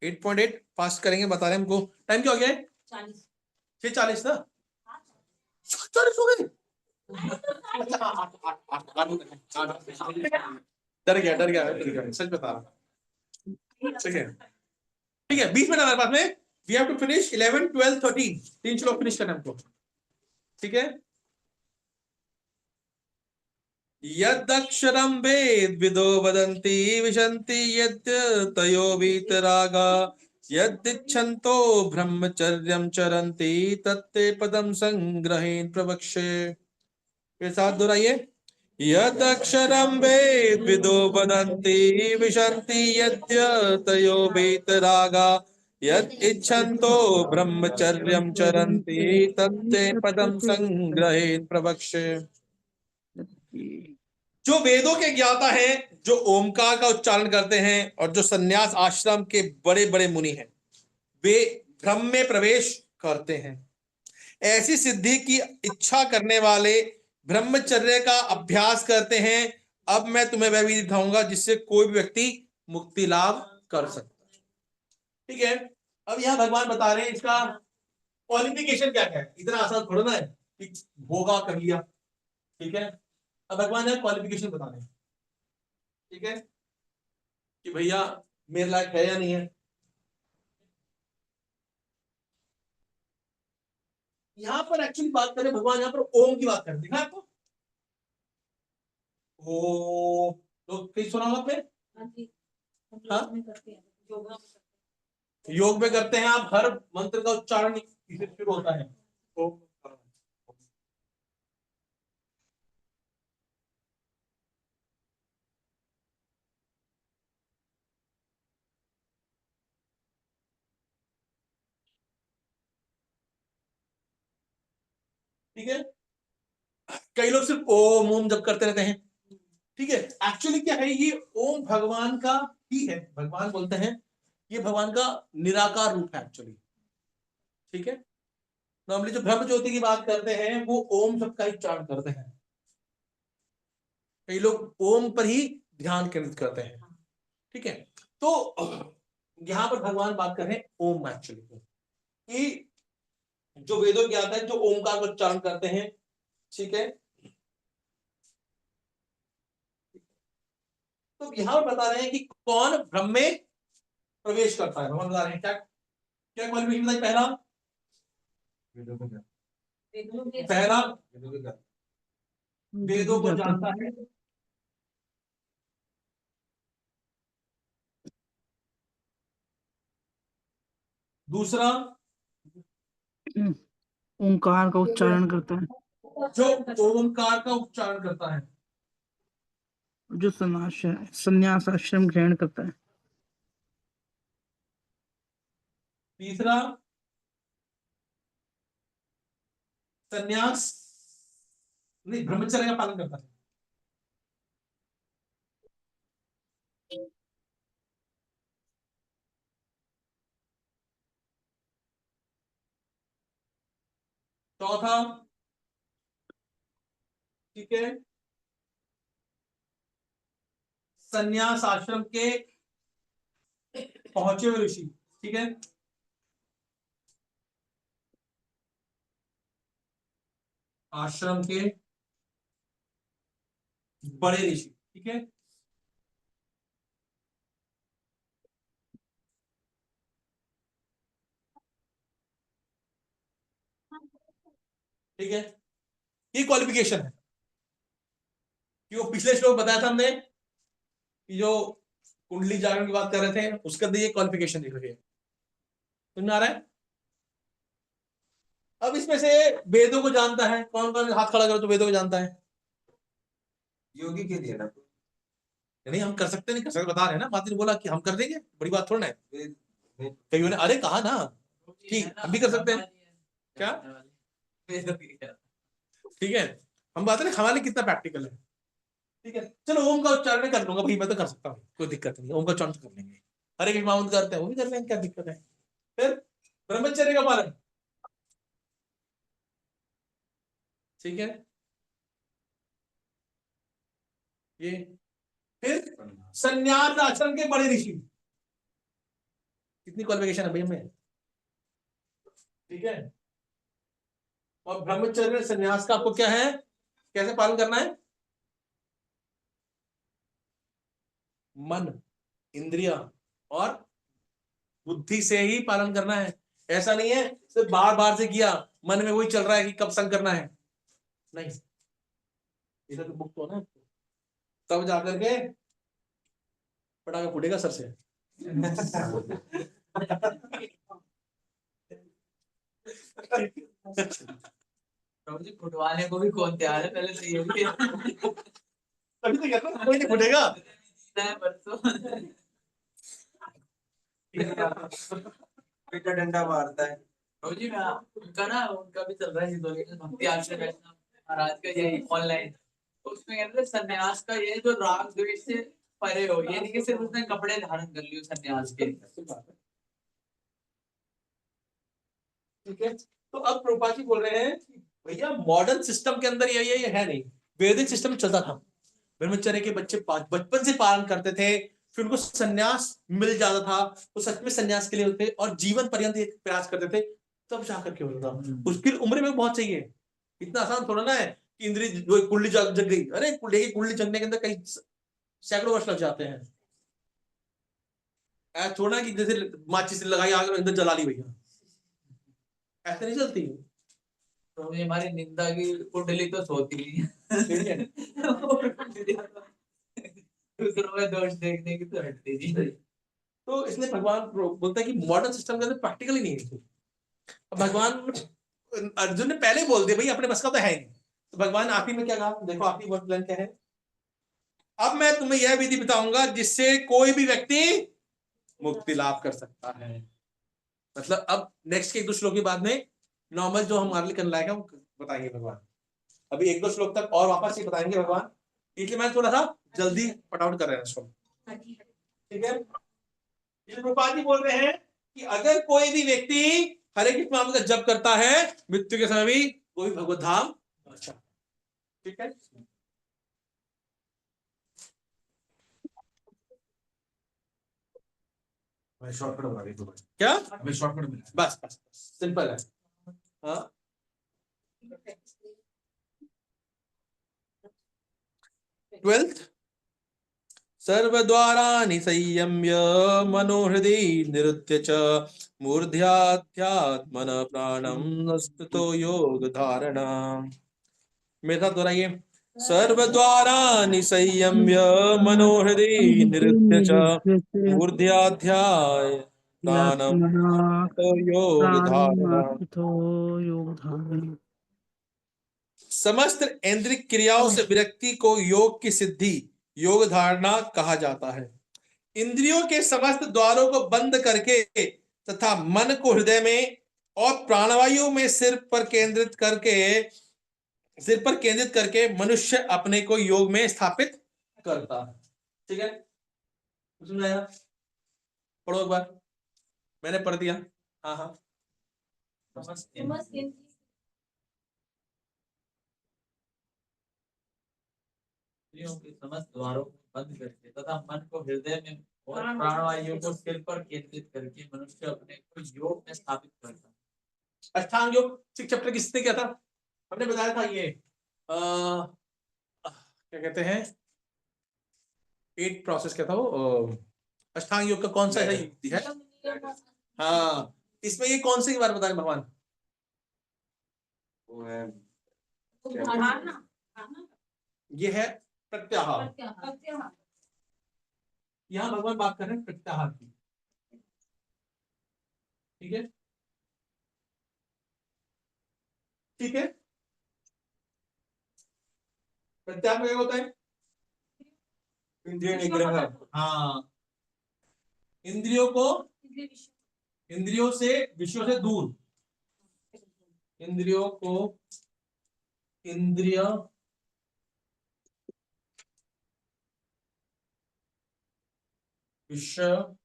8.8 फास्ट करेंगे, बता रहे हैं हमको, टाइम क्या हो गया है, 6:40 था, 40 हो गए, डर गया सच बता रहा, ठीक है, 20 मिनट हमारे पास में, वी हैव टू फिनिश 11 12 13, 3 श्लोक फिनिश करना हमको, ठीक है। यदक्षरं वेद विदो वदन्ति विशन्ति यद्यतयो वीतरागा यदिच्छन्तो ब्रह्मचर्यं चरन्ति तत्ते पदं संग्रहेण प्रवक्ष्ये। के साथ दोहराइए, यदक्षरं वेद विदो वदन्ति विशन्ति यद्यतयो वीतरागा यत् इच्छन्तो ब्रह्मचर्यं चरन्ति तत्ते पदं संग्रहेण प्रवक्ष्ये। जो वेदों के ज्ञाता हैं, जो ओमकार का उच्चारण करते हैं और जो संन्यास आश्रम के बड़े बड़े मुनि हैं, वे ब्रह्म में प्रवेश करते हैं। ऐसी सिद्धि की इच्छा करने वाले ब्रह्मचर्य का अभ्यास करते हैं। अब मैं तुम्हें वह विधि दिखाऊंगा जिससे कोई भी व्यक्ति मुक्ति लाभ कर सकता है। ठीक है, अब यहां भगवान बता रहे हैं इसका क्वालिफिकेशन क्या क्या है। इतना आसान थोड़ा ना है कि होगा कर लिया। ठीक है, अब भगवान यहां क्वालिफिकेशन बता रहे हैं। ठीक है, कि भैया मेरे लायक है या नहीं है। यहां पर एक्चुअली बात करें, भगवान यहां पर ओम की बात करते हैं। आपको ओ तो कहीं सुना होगा आपने? हाँ? योग में करते हैं आप, हर मंत्र का उच्चारण इससे शुरू होता है। ओम। ठीक है, कई लोग सिर्फ ओम ओम जब करते रहते हैं। ठीक है, एक्चुअली क्या है, ये ओम भगवान का ही है। भगवान बोलते हैं ये भगवान का निराकार रूप है एक्चुअली। ठीक है, नॉर्मली जो ब्रह्म ज्योति की बात करते हैं वो ओम शब्द का ही उच्चारण करते हैं। कई लोग ओम पर ही ध्यान केंद्रित करते हैं। ठीक है, तो यहां पर भगवान बात कर रहे हैं ओम एक्चुअली कि जो वेदों की आता है, जो ओमकार का उच्चारण करते हैं। ठीक है, तो यहां पर बता रहे हैं कि कौन ब्रह्म में प्रवेश करता है। भगवान बता रहे हैं क्या क्या क्वालिफिकेशन बताइए। पहला वेदों को जानता है। दूसरा ओंकार का उच्चारण करता है, जो ओमकार का उच्चारण करता है। जो संन्यास आश्रम ग्रहण करता है। तीसरा संन्यास नहीं, ब्रह्मचर्य का पालन करता है। चौथा, ठीक है, संन्यास आश्रम के पहुंचे हुए ऋषि। ठीक है, आश्रम के बड़े ऋषि। ठीक है, ठीक है, ये क्वालिफिकेशन है। कि वो पिछले श्लोक बताया था हमने कि जो कुंडली जागरण की बात कर रहे थे, उसके अंदर ये क्वालिफिकेशन लिख रही है। समझ आ रहा है? अब इसमें से वेदों को जानता है कौन कौन, हाथ खड़ा करो तो वेदों को जानता है। योगी के लिए ना, नहीं हम कर सकते नहीं कर सकते, बता रहे हैं ना। माता ने बोला कि हम कर देंगे, बड़ी बात थोड़ा है। वेद- कईयों ने अरे कहा ना ठीक हम भी कर सकते हैं। क्या? ठीक है, हम बात है हमारे लिए कितना प्रैक्टिकल है। ठीक है, चलो ओम का उच्चारण मैं कर लूंगा भाई, मैं तो कर सकता हूँ, कोई दिक्कत नहीं। ओम का उच्चारण तो कर लेंगे। हरे कृष्ण माउंट करते हैं वो भी कर लेंगे, क्या दिक्कत है। फिर ब्रह्मचर्य का पालन। ठीक है, ये फिर संन्यास आश्रम के बड़े ऋषि। कितनी क्वालिफिकेशन है भाई हमें। ठीक है, और ब्रह्मचर्य संन्यास का आपको क्या है, कैसे पालन करना है। मन, इंद्रिया और बुद्धि से ही पालन करना है। ऐसा नहीं है सिर्फ बार बार से किया, मन में वही चल रहा है कि कब संग करना है। नहीं, इधर तो बुक तो ना, तब जाकर के पटाखा फूटेगा सर से। प्रभु जी फुटवाने को भी कौन तैयार है, पहले तो ये भी तभी तो कहता हूं, कोई नहीं फूटेगा। परसों बेटा डंडा मारता है। प्रभु जी मैं उनका ना उनका भी चल रहा है हिंदू भक्ति आश्रम वैष्णव महाराज का यही ऑनलाइन, तो उसमें कहते हैं सन्यास का ये जो राग द्वेष से परे हो, ये नहीं कि सिर्फ उसने कपड़े धारण कर लिए सन्यास के। ठीक है, तो अब प्रभुपाद जी बोल रहे हैं कि भैया मॉडर्न सिस्टम के अंदर ये है नहीं, वैदिक सिस्टम चलता था। ब्रह्मचर्य के बच्चे बचपन से पालन करते थे, फिर उनको सन्यास मिल जाता था, वो सच में सन्यास के लिए होते और जीवन पर्यंत एक प्रयास करते थे, तब जाकर के होता था। उसकी उम्र में बहुत चाहिए, इतना आसान थोड़ा ना है कि इंद्री कुंडली जग गई। अरे कुंडली जगने के अंदर कई सैकड़ों वर्ष लग जाते हैं। ऐसा थोड़ा कि जैसे माचिस लगाई आग में अंदर जला ली भैया, ऐसे नहीं चलती। तो ये हमारी निंदा की कुंडली तो सोती नहीं है। दूसरों में दोष देखने की तो हटती नहीं। तो इसलिए भगवान बोलता है कि मॉडर्न सिस्टम के अंदर प्रैक्टिकली नहीं है। भगवान अर्जुन ने पहले बोल दिया भाई अपने बस का तो है नहीं, तो भगवान आप ही में क्या कहा, देखो आप ही वर्ड क्या है। अब मैं तुम्हें यह विधि बताऊंगा जिससे कोई भी व्यक्ति मुक्ति लाभ कर सकता है। मतलब अब नेक्स्ट के 1-2 श्लोक के बाद में नॉर्मल जो हमारे लिए करना है वो बताएंगे भगवान। अभी 1-2 श्लोक तक और वापस से बताएंगे भगवान, इसलिए मैं थोड़ा सा जल्दी पटाउट कर रहे हैं इसको। ठीक है, प्रभुपाद जी बोल रहे हैं कि अगर कोई भी व्यक्ति हरे कृष्ण नाम का जप करता है मृत्यु के समय भी वो भी भगवत धाम अच्छा। ठीक है, शॉर्टकट बता दी क्या हमें शॉर्टकट मिला। बस बस सिंपल है। हाँ 12th सर्वद्वाराणि संयम्य मनोहृदि निरुद्य च मूर्ध्याध्यात्मन प्राणम स्थितो योग धारणा। मेरे साथ दोहराइए, सर्वद्वाराणि संयम्य मनोहृदि निरुद्य च मूर्ध्याध्याय प्राणम स्थितो योग धारणा। समस्त इंद्रिय क्रियाओं से विरक्ति को योग की सिद्धि योग धारणा कहा जाता है। इंद्रियों के समस्त द्वारों को बंद करके तथा मन को हृदय में और प्राणवायु में सिर पर केंद्रित करके मनुष्य अपने को योग में स्थापित करता है। ठीक है, समझ आया? पढ़ो एक बार, मैंने पढ़ दिया। हाँ हाँ, इंद्रियों के समस्त द्वारों को बंद करके तथा मन को हृदय में और प्राणवायु को सिर पर केंद्रित करके मनुष्य अपने को योग में स्थापित करता है। अष्टांग योग 6 चैप्टर किसने क्या था, हमने बताया था ये क्या कहते हैं 8 प्रोसेस क्या था वो, अष्टांग योग का कौन सा युक्ति है। हाँ, इसमें ये कौन से की बात बता रहे भगवान, वो है ये है प्रत्याहार। यहाँ भगवान बात कर रहे हैं प्रत्याहार की। ठीक है, ठीक है, प्रत्याहार में क्या होता है, इंद्रिय निग्रह। हाँ, इंद्रियों को इंद्रियों से विषयों से दूर, इंद्रियों को इंद्रिय विषय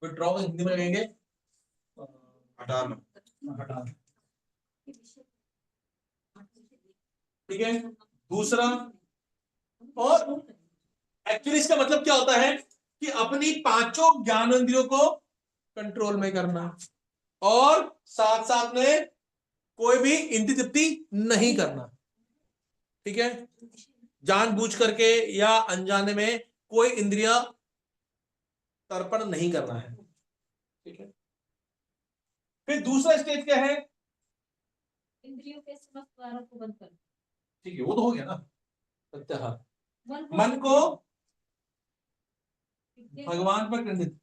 विड्रॉ हिंदी में कहेंगे हटाना। हटाना। ठीक है, दूसरा, और एक्चुअली इसका मतलब क्या होता है कि अपनी 5 ज्ञानेंद्रियों को कंट्रोल में करना और साथ साथ में कोई भी इंद्रिय तृप्ति नहीं करना। ठीक है, जानबूझ करके या अनजाने में कोई इंद्रिय तर्पण नहीं करना है। ठीक है, फिर दूसरा स्टेज क्या है, इंद्रियों के समस्त द्वारों को बंद कर। ठीक है, वो तो हो गया ना प्रत्याहार। मन को भगवान पर केंद्रित।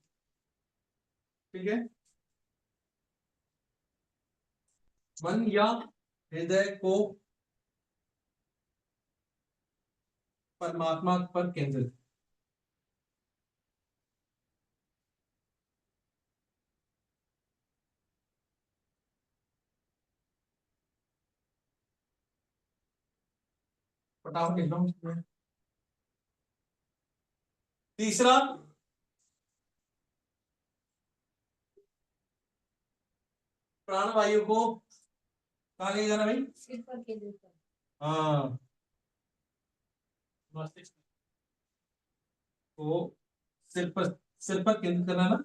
ठीक है, मन या हृदय को परमात्मा पर केंद्रित। फटाफट एकदम। तीसरा, प्राणवायु को कहाँ ले जाना भाई? सिर पर केंद्रित कर। हाँ, तो सिर पर केंद्रित करना ना।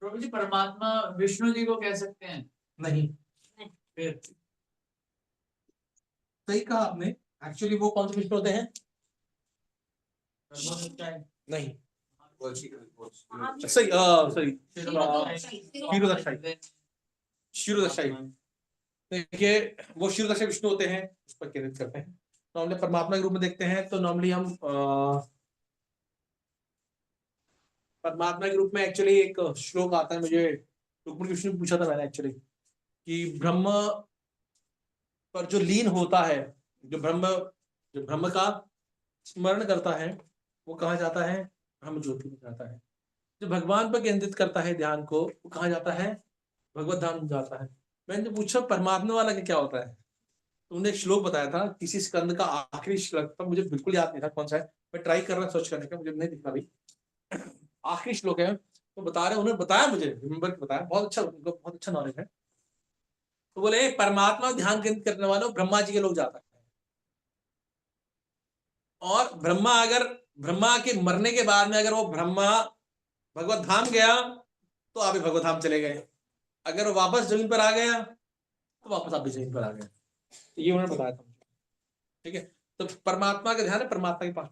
प्रभु जी परमात्मा विष्णु जी को कह सकते हैं? नहीं, फिर सही कहा आपने। एक्चुअली वो कौन से विष्णु होते हैं? नहीं, सही सही क्षीरोदशाई। देखिए वो क्षीरोदशाई विष्णु होते हैं, उस पर केंद्रित करते हैं। तो हमने परमात्मा के रूप में देखते हैं तो नॉर्मली हम परमात्मा के रूप में एक्चुअली एक श्लोक आता है, मुझे रुक्मिणी कृष्ण ने पूछा था मैंने एक्चुअली, कि ब्रह्म पर जो लीन होता है, जो ब्रह्म का स्मरण करता है, वो कहाँ जाता है? ब्रह्म ज्योति में जाता है। जो भगवान पर केंद्रित करता है ध्यान को, वो कहाँ जाता है? भगवत धाम जाता है। मैंने जो पूछा परमात्मा वाला क्या होता है, तुमने एक श्लोक बताया था किसी स्कंद का आखिरी श्लोक था, मुझे बिल्कुल याद नहीं था कौन सा है। मैं ट्राई कर रहा सर्च करने का, मुझे नहीं दिखा भाई। आखिरी श्लोक है तो बता रहे, उन्होंने बताया मुझे, रिमेम्बर बताया, बहुत अच्छा, उनको बहुत अच्छा नॉलेज है। तो बोले परमात्मा ध्यान केंद्रित करने वालों ब्रह्मा जी के लोग जाता है, और ब्रह्मा के मरने के बाद में अगर वो ब्रह्मा भगवत धाम गया तो आप भी भगवत धाम चले गए, अगर वो वापस जमीन पर आ गया तो वापस आप भी जमीन पर आ गए। ये उन्होंने बताया था। ठीक है, तो परमात्मा का ध्यान है, परमात्मा के पास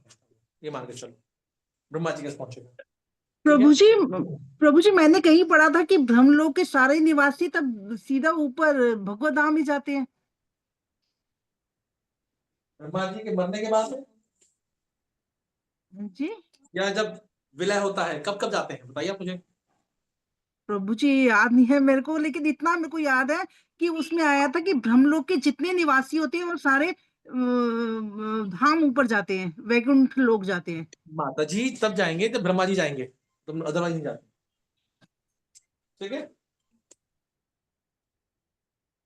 ये मान के चलो ब्रह्मा जी के पास पहुंचेगा। प्रभु जी मैंने कहीं पढ़ा था कि ब्रह्मलोक के सारे निवासी तब सीधा ऊपर भगवत धाम ही जाते हैं। ब्रह्मा जी के मरने के बाद में जी या जब विलय होता है, कब कब जाते हैं बताइए आप मुझे। प्रभु जी याद नहीं है मेरे को, लेकिन इतना मेरे को याद है कि उसमें आया था कि ब्रह्मलोक के जितने निवासी होते हैं वो सारे धाम ऊपर जाते हैं, वैकुंठ लोक जाते हैं। माता जी तब जाएंगे जब ब्रह्मा जी जाएंगे, तुम अदरवाइज नहीं जाते। ठीक है,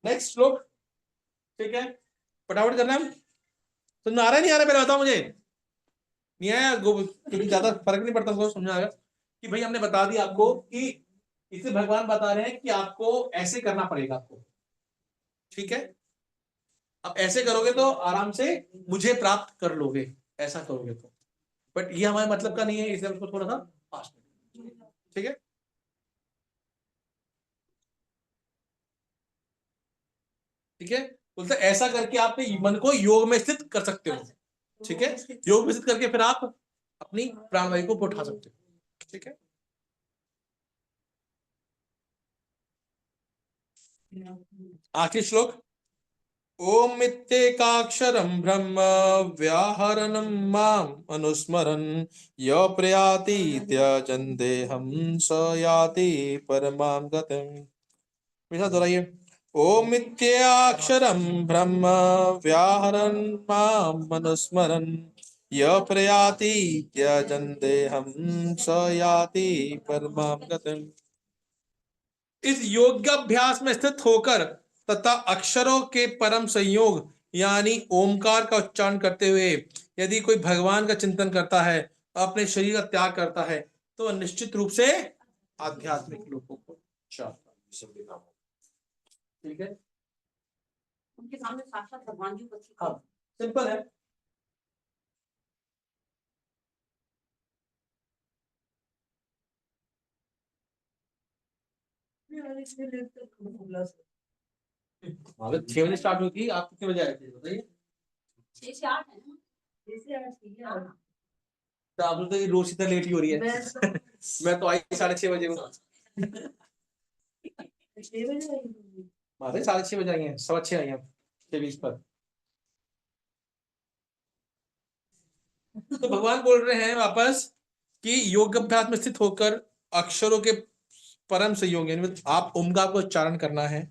नेक्स्ट श्लोक। ठीक है, फटाफट करना है। समझ आ रहा है नहीं आ रहा, पहले बताओ मुझे। नहीं आया क्योंकि ज्यादा फर्क नहीं पड़ता, उसको समझ आएगा कि भाई हमने बता दिया आपको कि इसे भगवान बता रहे हैं कि आपको ऐसे करना पड़ेगा आपको। ठीक है, आप ऐसे करोगे तो आराम से मुझे प्राप्त कर लोगे, ऐसा करोगे तो। बट ये हमारे मतलब का नहीं है, इसलिए उसको थोड़ा सा फास्ट में। ठीक है, ठीक है, बोलते ऐसा करके आप मन को योग में स्थित कर सकते हो। ठीक है, योग में स्थित करके फिर आप अपनी प्राणवायु को उठा सकते हो। ठीक है, आखिरी श्लोक। ओम मित्येकाक्षरं ब्रह्म व्याहरणं माम अनुस्मरन् य प्रयाति त्यजन् देहं स याति परमां गतिम्। मेरे साथ दोहराइए। ओम मित्येकाक्षरं ब्रह्म व्याहरणं माम अनुस्मरन् य प्रयाति त्यजन् देहं स याति परमां गतिम्। इस योगाभ्यास में स्थित होकर तथा अक्षरों के परम संयोग यानी ओमकार का उच्चारण करते हुए यदि कोई भगवान का चिंतन करता है, अपने शरीर का त्याग करता है, तो निश्चित रूप से आध्यात्मिक लोगों को चाहता है। ठीक है, उनके सामने साक्षात भगवान जी उपस्थित हाँ, सिंपल है। हमारे 6 बजे स्टार्ट होगी, आप कितने बजे आए थे बताइए? 6 से 8 है ना? तो आप लोग तो रोज इतना लेट ही हो रही है। मैं तो आई 6:30 बजे हूँ। 6:30 बजे आई है, 6:15 आई है 6:20 पर। तो भगवान बोल रहे हैं वापस कि योग अभ्यास में स्थित होकर अक्षरों के परम संयोग, यानी आप ओमकार को उच्चारण करना है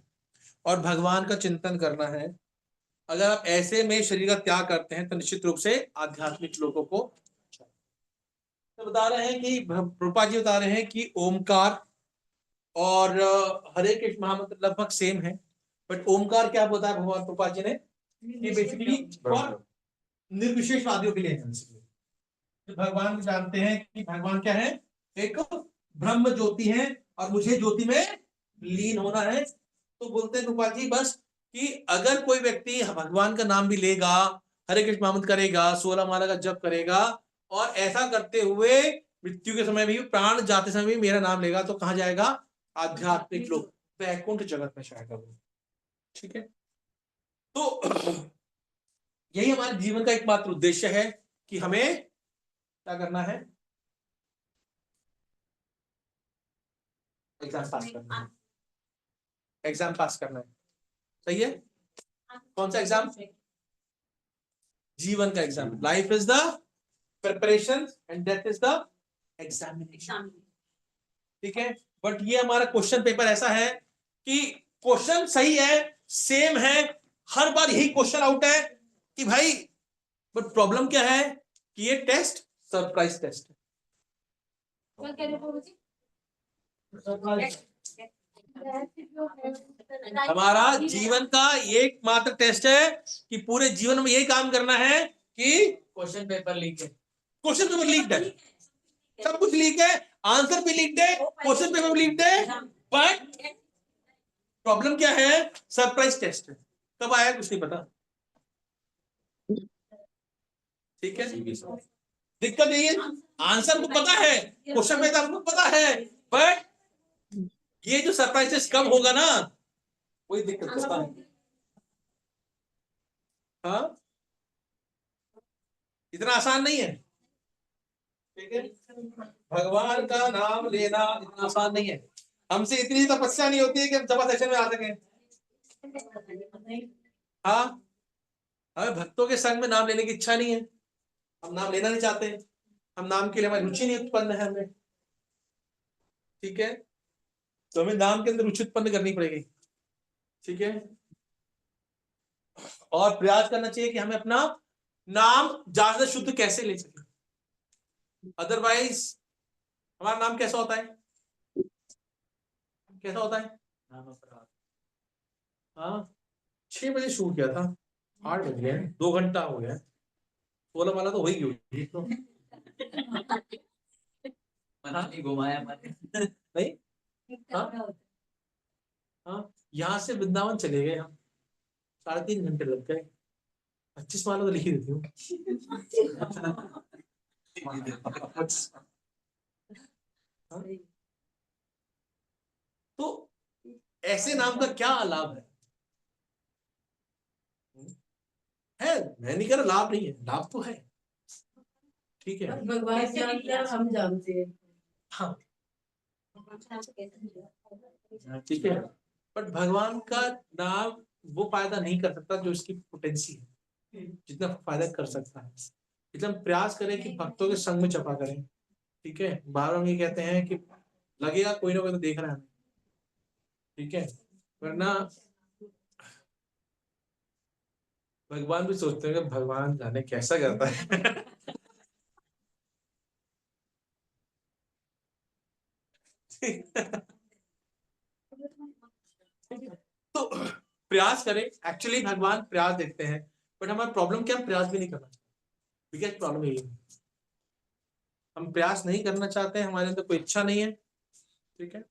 और भगवान का चिंतन करना है। अगर आप ऐसे में शरीर का त्याग करते हैं तो निश्चित रूप से आध्यात्मिक लोगों को तो बता रहे हैं कि रूपा जी बता रहे हैं कि ओमकार और हरे कृष्ण महामंत्र लगभग सेम है, बट ओमकार क्या बताया भगवान रूपा जी ने कि बेसिकली निर्विशेषवादियों के लिए है। तो भगवान जानते हैं कि भगवान क्या है, एक ब्रह्म ज्योति है और मुझे ज्योति में लीन होना है। तो बोलते हैं रूपा जी बस कि अगर कोई व्यक्ति भगवान का नाम भी लेगा, हरे कृष्ण महामंत्र करेगा, 16 माला का जप करेगा और ऐसा करते हुए मृत्यु के समय भी, प्राण जाते समय भी मेरा नाम लेगा, तो कहां जाएगा? आध्यात्मिक लोग, वैकुंठ जगत में जाएगा वो। ठीक है, तो यही हमारे जीवन का एकमात्र उद्देश्य है कि हमें क्या करना है? एग्जाम पास करना है। एग्जाम पास करना है, सही है। कौन सा एग्जाम? जीवन का exam. Life is the preparation and death is the examination. ठीक है, बट ये हमारा क्वेश्चन पेपर ऐसा है कि क्वेश्चन सही है, सेम है, हर बार यही क्वेश्चन आउट है कि भाई, बट प्रॉब्लम क्या है कि ये टेस्ट सरप्राइज टेस्ट है। हमारा जीवन का एकमात्र टेस्ट है कि पूरे जीवन में यही काम करना है कि क्वेश्चन पेपर लीक है, क्वेश्चन पेपर लीक है, सब कुछ लीक है, आंसर भी लीक है, क्वेश्चन पेपर भी लीक है, बट प्रॉब्लम क्या है? सरप्राइज टेस्ट है, कब आया कुछ नहीं पता। ठीक है, दिक्कत यही है, आंसर को पता है, क्वेश्चन में आपको पता है, बट ये जो सरप्राइज टेस्ट कब होगा ना, वही दिक्कत होता है। हाँ, इतना आसान नहीं है। ठीक है, भगवान का नाम लेना इतना आसान नहीं है। हमसे इतनी तपस्या नहीं होती है कि हम सभा सेशन में आ सकें। हाँ, हमें भक्तों के संग में नाम लेने की इच्छा नहीं है, हम नाम लेना नहीं चाहते, हम नाम के लिए हमारी रुचि नहीं उत्पन्न है हमें। ठीक है, तो हमें नाम के अंदर रुचि उत्पन्न करनी पड़ेगी। ठीक है, और प्रयास करना चाहिए कि हमें अपना नाम ज्यादा शुद्ध कैसे ले सके। अदरवाइज हमारा नाम कैसा होता है? कैसा होता है? हाँ, 6 बजे शूट किया था, 8 बज गए, 2 घंटा हो गया, 16 माला तो हो ही गई तो नहीं घुमाया नहीं। हाँ, यहाँ से वृंदावन चले गए हम, 3.5 घंटे लग गए, 25 माला तो लिखी देती हूँ। तो ऐसे नाम का क्या लाभ है? मैं नहीं कह रहा लाभ नहीं है, लाभ तो है। ठीक है, भगवान जानते हैं, हम जानते हैं। हाँ ठीक है, बट भगवान का नाम वो फायदा नहीं कर सकता जो इसकी पोटेंसी है, जितना फायदा कर सकता है। इसलिए हम प्रयास करें कि भक्तों के संग में जपा करें। ठीक है, बार बार ये कहते हैं कि लगेगा कोई ना कोई तो देख रहा है। ठीक है, वरना भगवान भी सोचते हैं कि भगवान जाने कैसा करता है। तो प्रयास करें, एक्चुअली भगवान प्रयास देखते हैं, बट हमारा प्रॉब्लम क्या, हम प्रयास भी नहीं करना चाहते। बिगेस्ट प्रॉब्लम यही है, हम प्रयास नहीं करना चाहते हैं, हमारे अंदर कोई इच्छा नहीं है। ठीक है,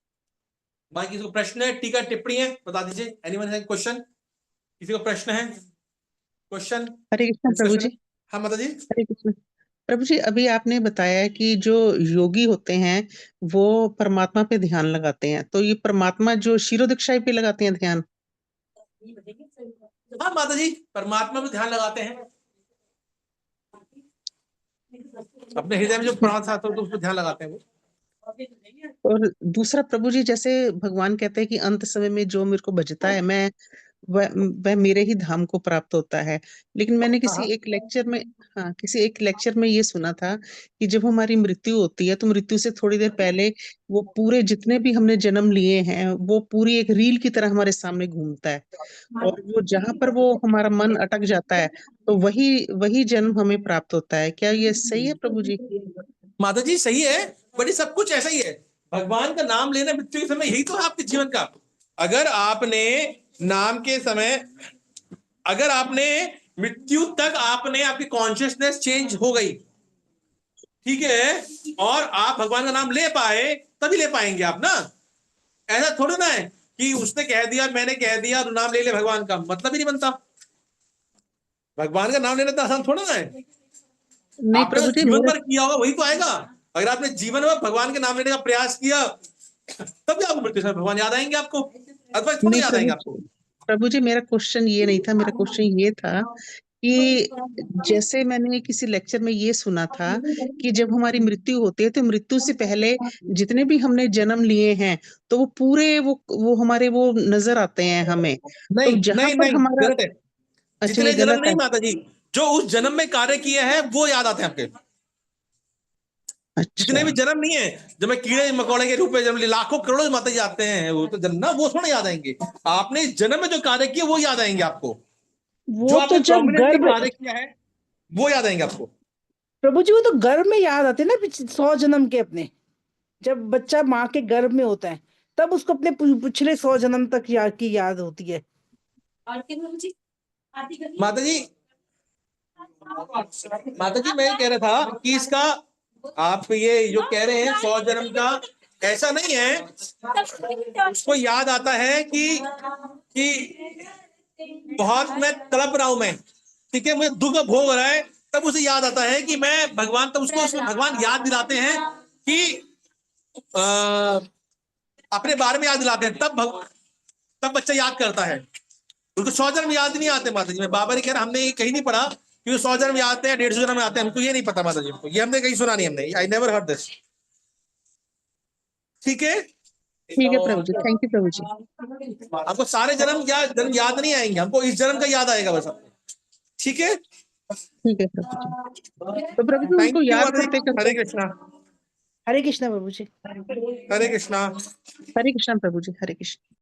बाकी किसी को प्रश्न है, टीका टिप्पणी है, बता दीजिए। Anyone has question? किसी को प्रश्न है, क्वेश्चन? हरे कृष्ण प्रभु जी। हाँ माता जी। हरे कृष्ण प्रभु जी, अभी आपने बताया कि जो योगी होते हैं वो परमात्मा पे ध्यान लगाते हैं, तो ये परमात्मा जो शिरोदीक्षाई पे लगाते हैं ध्यान? हाँ माता जी, परमात्मा पे ध्यान लगाते हैं, अपने हृदय में जो परमात्मा आता है तो उस पर ध्यान लगाते हैं वो। और दूसरा प्रभु जी, जैसे भगवान कहते हैं कि अंत समय में जो मेरे को बचता है, मैं वह मेरे ही धाम को प्राप्त होता है। लेकिन मैंने किसी एक लेक्चर में ये सुना था कि जब हमारी मृत्यु होती है तो मृत्यु से थोड़ी देर पहले वो पूरे जितने भी हमने जन्म लिए हैं वो पूरी एक रील की तरह हमारे सामने घूमता है, और वो जहां पर वो हमारा मन अटक जाता है तो वही वही जन्म हमें प्राप्त होता है। क्या ये सही है प्रभु जी? माता जी सही है, बट ये सब कुछ ऐसा ही है। भगवान का नाम लेना मृत्यु के समय यही तो है आपके जीवन का। अगर आपने नाम के समय, अगर आपने मृत्यु तक आपने आपकी कॉन्शियसनेस चेंज हो गई, ठीक है, और आप भगवान का नाम ले पाए, तभी ले पाएंगे आप ना। ऐसा थोड़ा ना है कि उसने कह दिया मैंने कह दिया तो नाम ले ले भगवान का, मतलब ही नहीं बनता। भगवान का नाम लेना तो आसान थोड़ा ना है। नहीं आपने प्रभु जी, जीवन मेरे भर किया होगा वही तो आएगा। अगर आपने जीवन में भगवान के नाम लेने का प्रयास किया तभी आपको मृत्यु समय भगवान याद आएंगे आपको, अथवा थोड़ा नहीं याद आएंगे आपको। प्रभु जी, मेरा क्वेश्चन ये नहीं था। मेरा क्वेश्चन ये था कि जैसे मैंने किसी लेक्चर में ये सुना था कि जब हमारी मृत्यु होती है तो मृत्यु से पहले जितने भी हमने जन्म लिए हैं तो वो पूरे वो हमारे वो नजर आते हैं हमें। तो नहीं जहां नहीं पर नहीं, हमारा, गलत है। अच्छा जितने ये जन्म गलत नहीं है? माता जी, जो उस जन्म में कार्य किए हैं वो याद आते हैं आपके। जितने अच्छा भी जन्म नहीं है, जब मैं कीड़े मकोड़े के रूप में जन्म लिए, लाखों करोड़ों माता जी आते हैं, वो तो जन्म ना, वो थोड़ा याद आएंगे। आपने इस जन्म में जो कार्य किए वो याद आएंगे आपको। जो वो तो आपने जब प्रोमिनेंटली गर्भ, कार्य किया है वो याद आएंगे आपको। प्रभु जी वो तो गर्भ में याद आते हैं ना, 100 जन्म के अपने। जब बच्चा माँ के गर्भ में होता है तब उसको अपने पिछले 100 जन्म तक की याद होती है। आरती प्रभु जी, आरती करिए। माता जी, माता जी मैं कह रहा था कि इसका आप ये जो कह रहे हैं 100 जन्म का, ऐसा नहीं है। उसको याद आता है कि बहुत मैं तड़प रहा हूं मैं, ठीक है, मुझे दुख भोग रहा है, तब उसे याद आता है कि मैं भगवान, तब उसको उसमें भगवान याद दिलाते हैं कि अपने बारे में याद दिलाते हैं, तब बच्चा याद करता है। उनको 100 जन्म याद नहीं आते माता जी। मैं बाबा ने कह रहा, हमने ये कहीं नहीं पढ़ा कि 100 जन्म याद आते हैं, 150 जन्म आते हैं, हमको ये नहीं पता माता जी। हमको ये हमने कहीं सुना नहीं, हमने, आई नेवर हर्ड दिस। ठीक है, ठीक है प्रभु जी, थैंक यू प्रभु जी। हमको सारे जन्म याद नहीं आएंगे, हमको इस जन्म का याद आएगा बस आपको। ठीक है, ठीक है प्रभु जी। तो प्रभु जी थैंक उनको यू याद माता करते जी। करते, हरे कृष्णा। हरे कृष्णा प्रभु जी। हरे कृष्णा। हरे कृष्ण प्रभु जी, हरे कृष्ण।